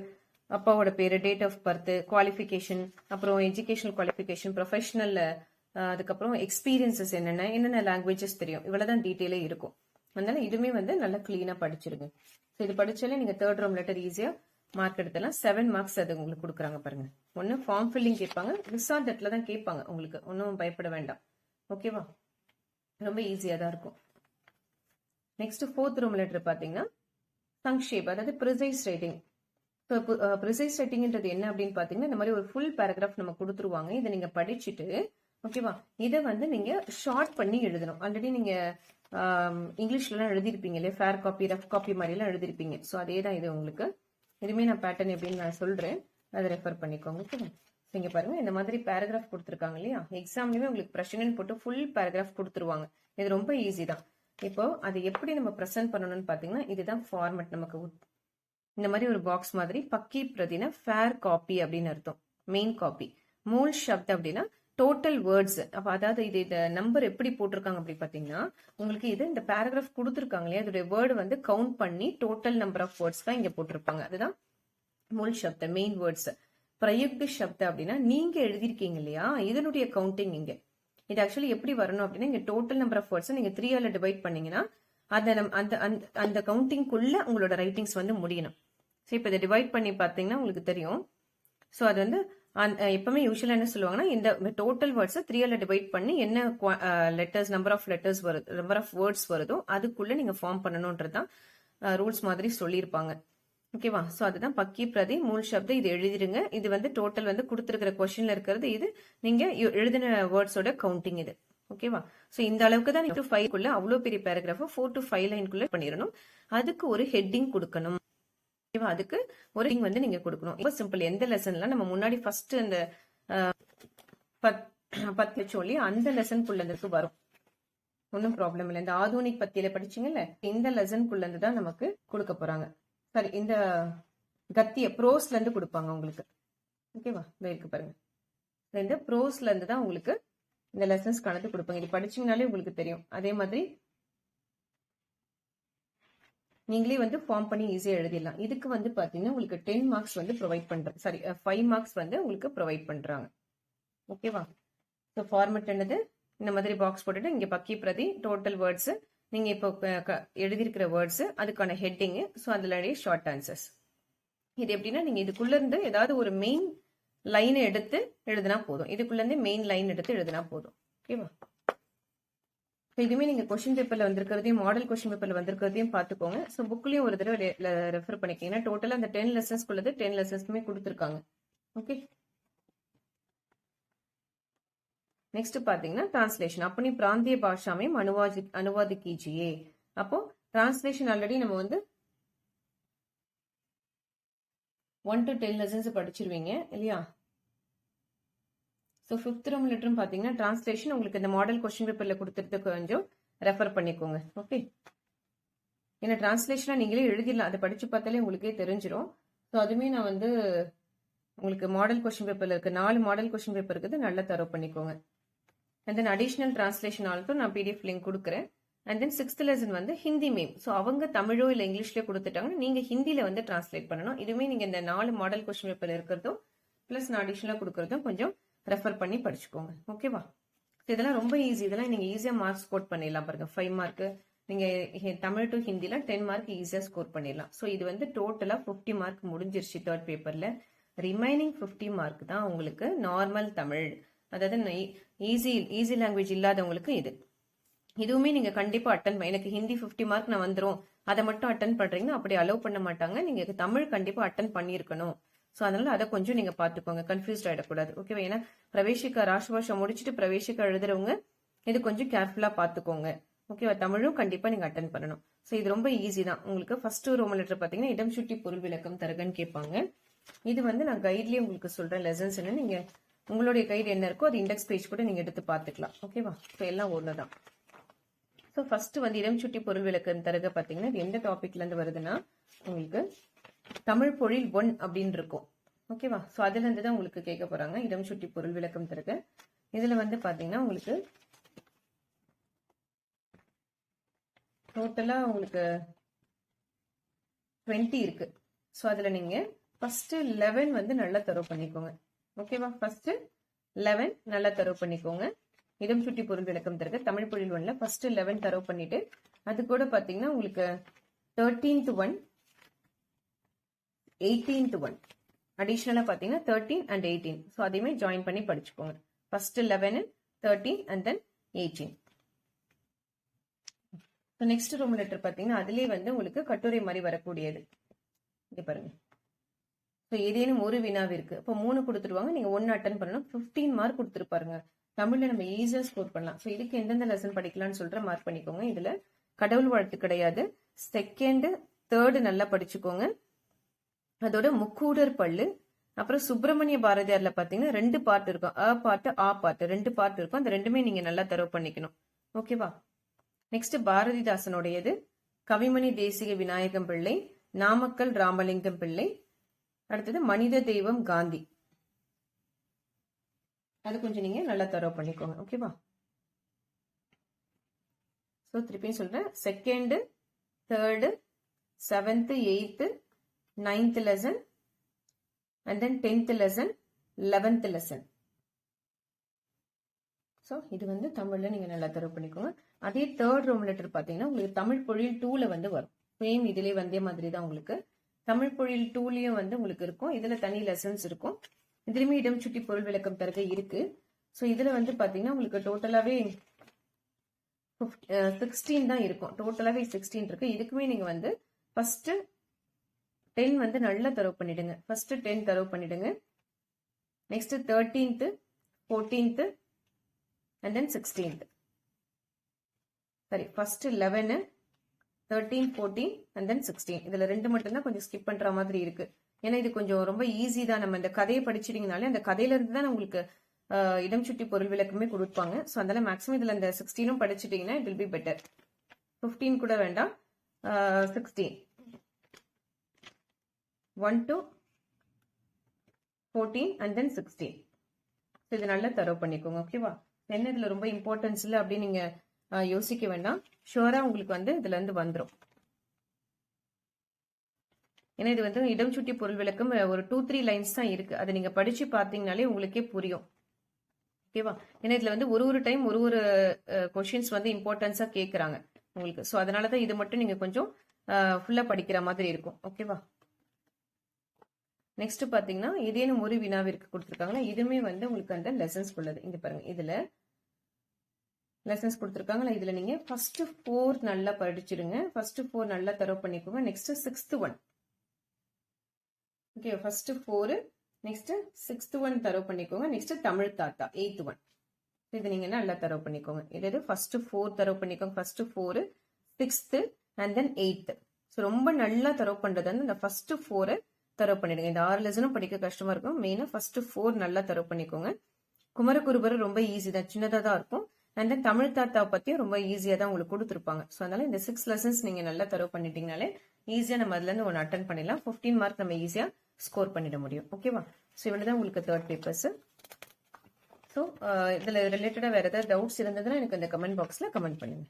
அப்பாவோட பேரு, டேட் ஆஃப் பர்த், குவாலிஃபிகேஷன், அப்புறம் எஜுகேஷனல் குவாலிஃபிகேஷன், ப்ரொஃபஷனல், அதுக்கப்புறம் எக்ஸ்பீரியன்சஸ் என்னென்ன லாங்குவேஜஸ் தெரியும், இவ்வளவுதான் டீட்டெயிலே இருக்கும். அதனால இதுவுமே வந்து நல்லா கிளீனா படிச்சிருங்க. ஸோ இது படிச்சாலே நீங்க தேர்ட் ரூம் லெட்டர் ஈஸியா மார்க் எடுத்தலாம். 7 மார்க்ஸ் அது உங்களுக்கு கொடுக்குறாங்க பாருங்க. ஒன்னு ஃபார்ம் ஃபில்லிங் கேட்பாங்க, ரிசார்ட் இடத்துல தான் கேட்பாங்க. உங்களுக்கு ஒன்றும் பயப்பட வேண்டாம். ஓகேவா? ரொம்ப ஈஸியா தான் இருக்கும். நெக்ஸ்ட் 4th ரூம் லெட்டர் பாத்தீங்கன்னா சங்ஷேப், அதாவது ப்ரிசைஸ் ரைட்டிங். ஸோ ப்ரிசைஸ் ரைட்டிங்ன்றது என்ன அப்படின்னு பாத்தீங்கன்னா, இந்த மாதிரி ஒரு ஃபுல் பேராகிராஃப் நம்ம கொடுத்துருவாங்க. இதை நீங்க படிச்சுட்டு, ஓகேவா, இதை வந்து நீங்க ஷார்ட் பண்ணி எழுதணும். ஆல்ரெடி நீங்க இங்கிலீஷ்லாம் எழுதிருப்பீங்க இல்லையா, ஃபேர் காப்பி, ரஃப் காப்பி மாதிரி எல்லாம் எழுதிருப்பீங்க. ஸோ அதே தான் இது உங்களுக்கு. இதுமே நான் பேட்டர்ன் எப்படின்னு நான் சொல்றேன், அதை ரெஃபர் பண்ணிக்கோங்க. ஓகேவா? இங்க பாருங்க, இந்த மாதிரி பேராகிராஃப் கொடுத்துருக்காங்க இல்லையா, எக்ஸாம்லயுமே உங்களுக்கு பிரச்சனைன்னு போட்டு ஃபுல் பேராகிராஃப் கொடுத்துருவாங்க. இது ரொம்ப ஈஸி தான். இப்போ அதை எப்படி நம்ம ப்ரெசென்ட் பண்ணணும்னு பாத்தீங்கன்னா, இதுதான் ஃபார்மேட். நமக்கு இந்த மாதிரி ஒரு பாக்ஸ் மாதிரி, பக்கி பிரதினா ஃபேர் காப்பி அப்படின்னு அர்த்தம், மெயின் காப்பி. மூல் ஷப்த் அப்படின்னா டோட்டல் வேர்ட்ஸ். அப்ப அதாவது இது நம்பர் எப்படி போட்டிருக்காங்க அப்படி பாத்தீங்கன்னா, உங்களுக்கு இது இந்த பேராகிராஃப் கொடுத்துருக்காங்க இல்லையா, அதோட வேர்டு வந்து கவுண்ட் பண்ணி டோட்டல் நம்பர் ஆஃப் வேர்ட்ஸ் தான் இங்க போட்டிருப்பாங்க. அதுதான் மூல் ஷப்த, மெயின் வேர்ட்ஸ். பிரயுக்த ஷப்த அப்படின்னா நீங்க எழுதிருக்கீங்க இல்லையா, இதனுடைய கவுண்டிங் இங்க. இது ஆக்சுவலி எப்படி வரணும் அப்படின்னா, இங்க டோட்டல் நம்பர் ஆஃப் வேர்ட்ஸ் நீங்க 3ஆல டிவைட் பண்ணீங்கன்னா அந்த கவுண்டிங்குள்ள உங்களோட ரைட்டிங்ஸ் வந்து முடியணும். ஸோ இப்போ இதை டிவைட் பண்ணி பார்த்தீங்கன்னா உங்களுக்கு தெரியும். ஸோ அது வந்து எப்பவுமே யூஸ்வலா என்ன சொல்லுவாங்கன்னா, இந்த டோட்டல் வேர்ட்ஸை 3ஆல டிவைட் பண்ணி என்ன லெட்டர்ஸ், நம்பர் ஆஃப் லெட்டர்ஸ் வருது, நம்பர் ஆஃப் வேர்ட்ஸ் வருதோ அதுக்குள்ள நீங்க ஃபார்ம் பண்ணணும்ன்றதுதான் ரூல்ஸ் மாதிரி சொல்லியிருப்பாங்க. ஓகேவா? ஸோ அதுதான் பக்கி பிரதி மூல் சப்த. இது எழுதிருங்க. இது வந்து டோட்டல் வந்து கொடுத்துருக்கிற கொஸ்டின்ல இருக்கிறது. இது நீங்க எழுதின வேர்ட்ஸோட கவுண்டிங் இது. ஓகேவா? ஸோ இந்த அளவுக்கு தான் 5 அவ்வளோ பெரிய பேராகிராஃப் 4 to 5 லைனுக்குள்ள பண்ணிடணும். அதுக்கு ஒரு ஹெட்டிங் கொடுக்கணும். அதுக்கு ஒரு வந்து நீங்க கொடுக்கணும். ரொம்ப சிம்பிள். எந்த லெசன்ல நம்ம முன்னாடி ஃபர்ஸ்ட் அந்த 10 சொல்லி அந்த லெசனுக்குள்ளதுக்கு வரும், ஒன்னும் ப்ராப்ளம் இல்லை. இந்த ஆதுனிக் பத்தியில படிச்சீங்கல்ல, இந்த லெசனுக்குள்ள இருந்து தான் நமக்கு கொடுக்க போறாங்க. சரி, இந்த கத்திய ப்ரோஸ்ல இருந்து கொடுப்பாங்க உங்களுக்கு. ஓகேவா? இருக்கு பாருங்க, இந்த ப்ரோஸ்ல இருந்து தான் உங்களுக்கு இந்த லெசன்ஸ்க்கானது கொடுப்பாங்க. இது படிச்சீங்கனாலே உங்களுக்கு தெரியும். அதே மாதிரி நீங்களே வந்து ஃபார்ம் பண்ணி ஈஸியாக எழுதிடலாம். இதுக்கு வந்து பார்த்தீங்கன்னா உங்களுக்கு 10 மார்க்ஸ் வந்து ப்ரொவைட் பண்ணுறாங்க. சாரி 5 மார்க்ஸ் வந்து உங்களுக்கு ப்ரொவைட் பண்ணுறாங்க. ஓகேவா? ஸோ ஃபார்மெட் என்னது, இந்த மாதிரி பாக்ஸ் போட்டுட்டு இங்கே பக்கி பிரதி டோட்டல் வேர்ட்ஸு, நீங்கள் இப்போ எழுதியிருக்கிற வேர்ட்ஸு, அதுக்கான ஹெட்டிங்கு, ஸோ அதில் ஷார்ட் ஆன்சர்ஸ். இது எப்படின்னா நீங்கள் இதுக்குள்ளேருந்து ஏதாவது ஒரு மெயின் லைனை எடுத்து எழுதினா போதும். இதுக்குள்ளேருந்து மெயின் லைன் எடுத்து எழுதினா போதும். ஓகேவா? ஸோ இதுவுமே நீங்கள் கொஸ்டின் பேப்பரில் வந்திருக்கிறதையும் மாடல் கொஸ்டின் பேப்பரில் வந்திருக்கிறதையும் பார்த்துக்கோங்க. ஸோ புக்லேயும் ஒரு தடவை ரெஃபர் பண்ணிக்கிங்கன்னா டோட்டலாக அந்த 10 லெசன்ஸ்க்குள்ளது 10 லெசன்ஸுமே கொடுத்துருக்காங்க. ஓகே, नेक्स्ट पातीங்கன்னா ट्रांसलेशन अपनी प्रांतीय भाषा में अनुवाद कीजिए. அப்போ ट्रांसलेशन ஆல்ரெடி நம்ம வந்து 1 to 10 லெசன்ஸ் படிச்சிருவீங்க இல்லையா? ஸோ 5th ரோம் லெட்டரும் பார்த்தீங்கன்னா டிரான்ஸ்லேஷன் உங்களுக்கு இந்த மாடல் கொஸ்டின் பேப்பரில் கொடுத்துட்டு கொஞ்சம் ரெஃபர் பண்ணிக்கோங்க. ஓகே, ஏன்னா டிரான்ஸ்லேஷனாக நீங்களே எழுதிடலாம், அதை படித்து பார்த்தாலே உங்களுக்கே தெரிஞ்சிடும். ஸோ அதுவுமே நான் வந்து உங்களுக்கு மாடல் கொஸ்டின் பேப்பரில் இருக்க 4 மாடல் கொஸ்டின் பேப்பர் இருக்குது, நல்லா தரவு பண்ணிக்கோங்க. And then additional translation also நான் பிடிஎஃப் லிங்க் கொடுக்குறேன். அண்ட் தென் 6th லெசன் வந்து ஹிந்தி மீம். ஸோ அவங்க தமிழோ இல்லை இங்கிலீஷ்லேயே கொடுத்துட்டாங்கன்னா நீங்கள் ஹிந்தியில் வந்து டிரான்ஸ்லேட் பண்ணணும். இதுவுமே நீங்கள் இந்த 4 மாடல் கொஸ்டின் பேப்பர் இருக்கிறதும் ப்ளஸ் நான் அடிஷ்னலாக கொடுக்குறதும் கொஞ்சம் ரெஃபர் பண்ணி படிச்சுக்கோங்க. ஓகேவா? இதெல்லாம் ரொம்ப ஈஸி, இதெல்லாம் நீங்கள் ஈஸியாக மார்க் ஸ்கோர் பண்ணிடலாம். பாருங்க 5 மார்க்கு நீங்கள் தமிழ் டு ஹிந்தியில் 10 மார்க் ஈஸியாக ஸ்கோர் பண்ணிடலாம். ஸோ இது வந்து டோட்டலாக 50 மார்க் முடிஞ்சிருச்சு 3rd பேப்பரில். ரிமைனிங் 50 மார்க் தான் உங்களுக்கு நார்மல் தமிழ், அதாவது ஈஸி லாங்குவேஜ் இல்லாதவங்களுக்கு இது. இதுவுமே நீங்க கண்டிப்பா அட்டன் எனக்கு ஹிந்தி 50 மார்க் நான் வந்துடும் அதை மட்டும் அட்டன் பண்றீங்கன்னா அப்படி அலோவ் பண்ண மாட்டாங்க. நீங்க தமிழ் கண்டிப்பா அட்டன் பண்ணியிருக்கணும். ஸோ அதனால அதை கொஞ்சம் நீங்க பாத்துக்கோங்க, கன்ஃபியூஸ்ட் ஆயிடக்கூடாது. ஓகேவா? ஏன்னா பிரவேசிக்கா ராஷ்டிர முடிச்சுட்டு பிரவேசிக்கா எழுதுறவங்க இது கொஞ்சம் கேர்ஃபுல்லா பாத்துக்கோங்க. ஓகேவா? தமிழும் கண்டிப்பா நீங்க அட்டன் பண்ணணும். ஸோ இது ரொம்ப ஈஸி தான். உங்களுக்கு ஃபர்ஸ்ட் ரோமன் லெட்டர் பாத்தீங்கன்னா இடம் சுட்டி பொருள் விளக்கம் தருகன்னு கேட்பாங்க. இது வந்து நான் கைட்லயே உங்களுக்கு சொல்றேன் லெசன்ஸ் என்ன, நீங்க உங்களுடைய கைடு என்ன இருக்கோ அது இண்டெக்ஸ் பேஜ் கூட நீங்க எடுத்து பாத்துக்கலாம். ஓகேவா? ஸோ எல்லாம் ஒண்ணுதான். ஸோ ஃபர்ஸ்ட் வந்து இடம் சுட்டி பொருள் விளக்கம் தருக பாத்தீங்கன்னா இது எந்த டாபிக்ல இருந்து வருதுன்னா உங்களுக்கு தமிழ் பொழில் 1 அப்படின்னு இருக்கும். ஓகேவா? ஸோ அதுல இருந்து தான் உங்களுக்கு கேட்க போறாங்க இடம் சுட்டி பொருள் விளக்கம் தருக. இதுல வந்து பாத்தீங்கன்னா உங்களுக்கு டோட்டலா உங்களுக்கு 20 இருக்கு. ஸோ அதுல நீங்க ஃபர்ஸ்ட் 11 வந்து நல்லா தரவு பண்ணிக்கோங்க. ஓகேவா? ஃபர்ஸ்ட் 11 நல்லா தரவு பண்ணிக்கோங்க. இடம் சுட்டி பொருள் விளக்கம் தருக தமிழ் பொழில் 1ல ஃபர்ஸ்ட் 11 தரவு பண்ணிட்டு அது கூட பாத்தீங்கன்னா உங்களுக்கு 13th 1 18th 1 அடிஷனலா பாத்தீங்கன்னா 13 and 18. ஸோ அதையுமே ஜாயின் பண்ணி படிச்சுக்கோங்க. First 11 13 and then 18. So next Roman letter பாத்தீங்கன்னா அதுலயே வந்து உங்களுக்கு கட்டுரை மாதிரி வரக்கூடியது. இங்க பாருங்க. ஸோ ஏதேனும் ஒரு வினாவிற்கு இப்போ 3 கொடுத்துருவாங்க, நீங்க 1 அட்டன் பண்ணணும். 15 மார்க் கொடுத்துருப்பாருங்க. தமிழ்ல நம்ம ஈஸியா ஸ்கோர் பண்ணலாம். ஸோ இதுக்கு எந்தெந்த லெசன் படிக்கலாம்னு சொல்ற மார்க் பண்ணிக்கோங்க. இதுல கடவுள் வாழ்த்து கிடையாது. செகண்ட் 3rd நல்லா படிச்சுக்கோங்க. அதோட முக்கூடர் பல்லு, அப்புறம் சுப்பிரமணிய பாரதியார்ல பாத்தீங்கன்னா 2 பார்ட் இருக்கும். அ பார்ட் ஆ பார்ட் 2 பார்ட் இருக்கும். அந்த ரெண்டுமே நீங்க நல்லா தரவு பண்ணிக்கணும். ஓகேவா? நெக்ஸ்ட் பாரதிதாசனுடையது கவிமணி தேசிக விநாயகம் பிள்ளை, நாமக்கல் ராமலிங்கம் பிள்ளை, அடுத்தது மனித தெய்வம் காந்தி. அது கொஞ்சம் நீங்க நல்லா தரவு பண்ணிக்கோங்க. ஓகேவா? ஸோ திருப்பியும் சொல்றேன், second 3rd 7th 8th 9th lesson and then 10th lesson 11th lesson. So இது வந்து தமிழ்ல நீங்க நல்லா தரவு பண்ணிக்கோங்க. அதே 3rd ரோமன் லெட்டர் பாத்தீங்கன்னா உங்களுக்கு தமிழ் பொழில் 2ல வந்து வரும். சேம் இதுலயே வந்தே மாதிரி தான் உங்களுக்கு தமிழ் பொழில் 2லயும் வந்து உங்களுக்கு இருக்கும். இதுல தனி லெசன்ஸ் இருக்கும். இதுலயுமே இடம் சுட்டி பொருள் விளக்கம் தருக இருக்கு. ஸோ இதுல வந்து பாத்தீங்கன்னா உங்களுக்கு டோட்டலாவே 16 தான் இருக்கும். டோட்டலாவே 16 இருக்கு. இதுக்குமே நீங்க வந்து ஃபர்ஸ்ட் 10 வந்து நல்லா தரவு பண்ணிடுங்க. ஃபர்ஸ்ட் 10 தரவு பண்ணிடுங்க. Next 13th 14th and then 16th. சரி, ஃபர்ஸ்ட் 11 13 14 and then 16. இதுல 2 மட்டும் தான் கொஞ்சம் ஸ்கிப் பண்ற மாதிரி இருக்கு. ஏன்னா இது கொஞ்சம் ரொம்ப ஈஸி தான். நம்ம இந்த கதையை படிச்சிட்டீங்கனாலே அந்த கதையில இருந்து தான் உங்களுக்கு இடம் சுட்டி பொருள் விளக்கமே கொடுப்பாங்க. ஸோ அதனால மேக்ஸிமம் இதுல இந்த 16 படிச்சிட்டீங்கன்னா இட் வில் பி பெட்டர். 15 கூட வேண்டாம், 16 1 to 14 and then 16. ஸோ இது நல்லா தரவு பண்ணிக்கோங்க. ஓகேவா? என்ன இதுல ரொம்ப இம்பார்ட்டன்ஸ் இல்லை அப்படின்னு நீங்க யோசிக்க வேண்டாம். ஷுவரா உங்களுக்கு வந்து இதுல இருந்து வந்துடும். ஏன்னா இது வந்து இடம் சுட்டி பொருள் விளக்கம் ஒரு 2-3 லைன்ஸ் தான் இருக்கு. அதை நீங்க படிச்சு பார்த்தீங்கனாலே உங்களுக்கே புரியும். ஓகேவா? ஏன்னா இதுல வந்து ஒரு டைம் ஒரு கொஷின்ஸ் வந்து இம்பார்ட்டன்ஸா கேட்கறாங்க உங்களுக்கு. ஸோ அதனாலதான் இது மட்டும் நீங்க கொஞ்சம் ஃபுல்லா படிக்கிற மாதிரி இருக்கும். ஓகேவா? நெக்ஸ்ட் பாத்தீங்கன்னா ஏதேனும் ஒரு வினாவிற்கு கொடுத்துருக்காங்களா, இதுவுமே வந்து உங்களுக்கு அந்த லெசன்ஸ் உள்ளது. இங்க பாருங்க, இதுல லெசன்ஸ் கொடுத்துருக்காங்களா, இதுல நீங்க ஃபர்ஸ்ட் 4 நல்லா படிச்சிருங்க. ஃபர்ஸ்ட் 4 நல்லா தரவு பண்ணிக்கோங்க. Next 6th 1. Okay, first 4 next 6th 1 தரவு பண்ணிக்கோங்க. நெக்ஸ்ட் தமிழ் தாத்தா 8th 1. இது நீங்க நல்லா தரவு பண்ணிக்கோங்க. இது ஃபர்ஸ்ட் 4 தரவு பண்ணிக்கோங்க. First 4 6th and then 8th. So ரொம்ப நல்லா தரவு பண்றது வந்து இந்த ஃபர்ஸ்ட் 4 தரவு பண்ணிடுங்க. இந்த 6 லெசனும் படிக்க கஷ்டமா இருக்கும். மெயினா ஃபர்ஸ்ட் 4 நல்லா தரவு பண்ணிக்கோங்க. குமரகுருபர் ரொம்ப ஈஸி தான், சின்னதா தான் இருக்கும். அண்ட் தென் தமிழ் தாத்தாவை பத்தியும் ரொம்ப ஈஸியா தான் உங்களுக்கு கொடுத்துருப்பாங்க. ஸோ அதனால இந்த 6 லெசன்ஸ் நீங்க நல்லா தரவு பண்ணிட்டீங்கனாலே ஈஸியா நம்ம அதுல இருந்து ஒன்று அட்டன் பண்ணிடலாம். 15 மார்க் நம்ம ஈஸியா ஸ்கோர் பண்ணிட முடியும். ஓகேவா? ஸோ இவ்வளவுதான் உங்களுக்கு 3rd பேப்பர்ஸ். ஸோ இதுல ரிலேட்டடா வேற ஏதாவது டவுட்ஸ் இருந்ததுன்னா எனக்கு இந்த கமெண்ட் பாக்ஸ்ல கமெண்ட் பண்ணுங்க.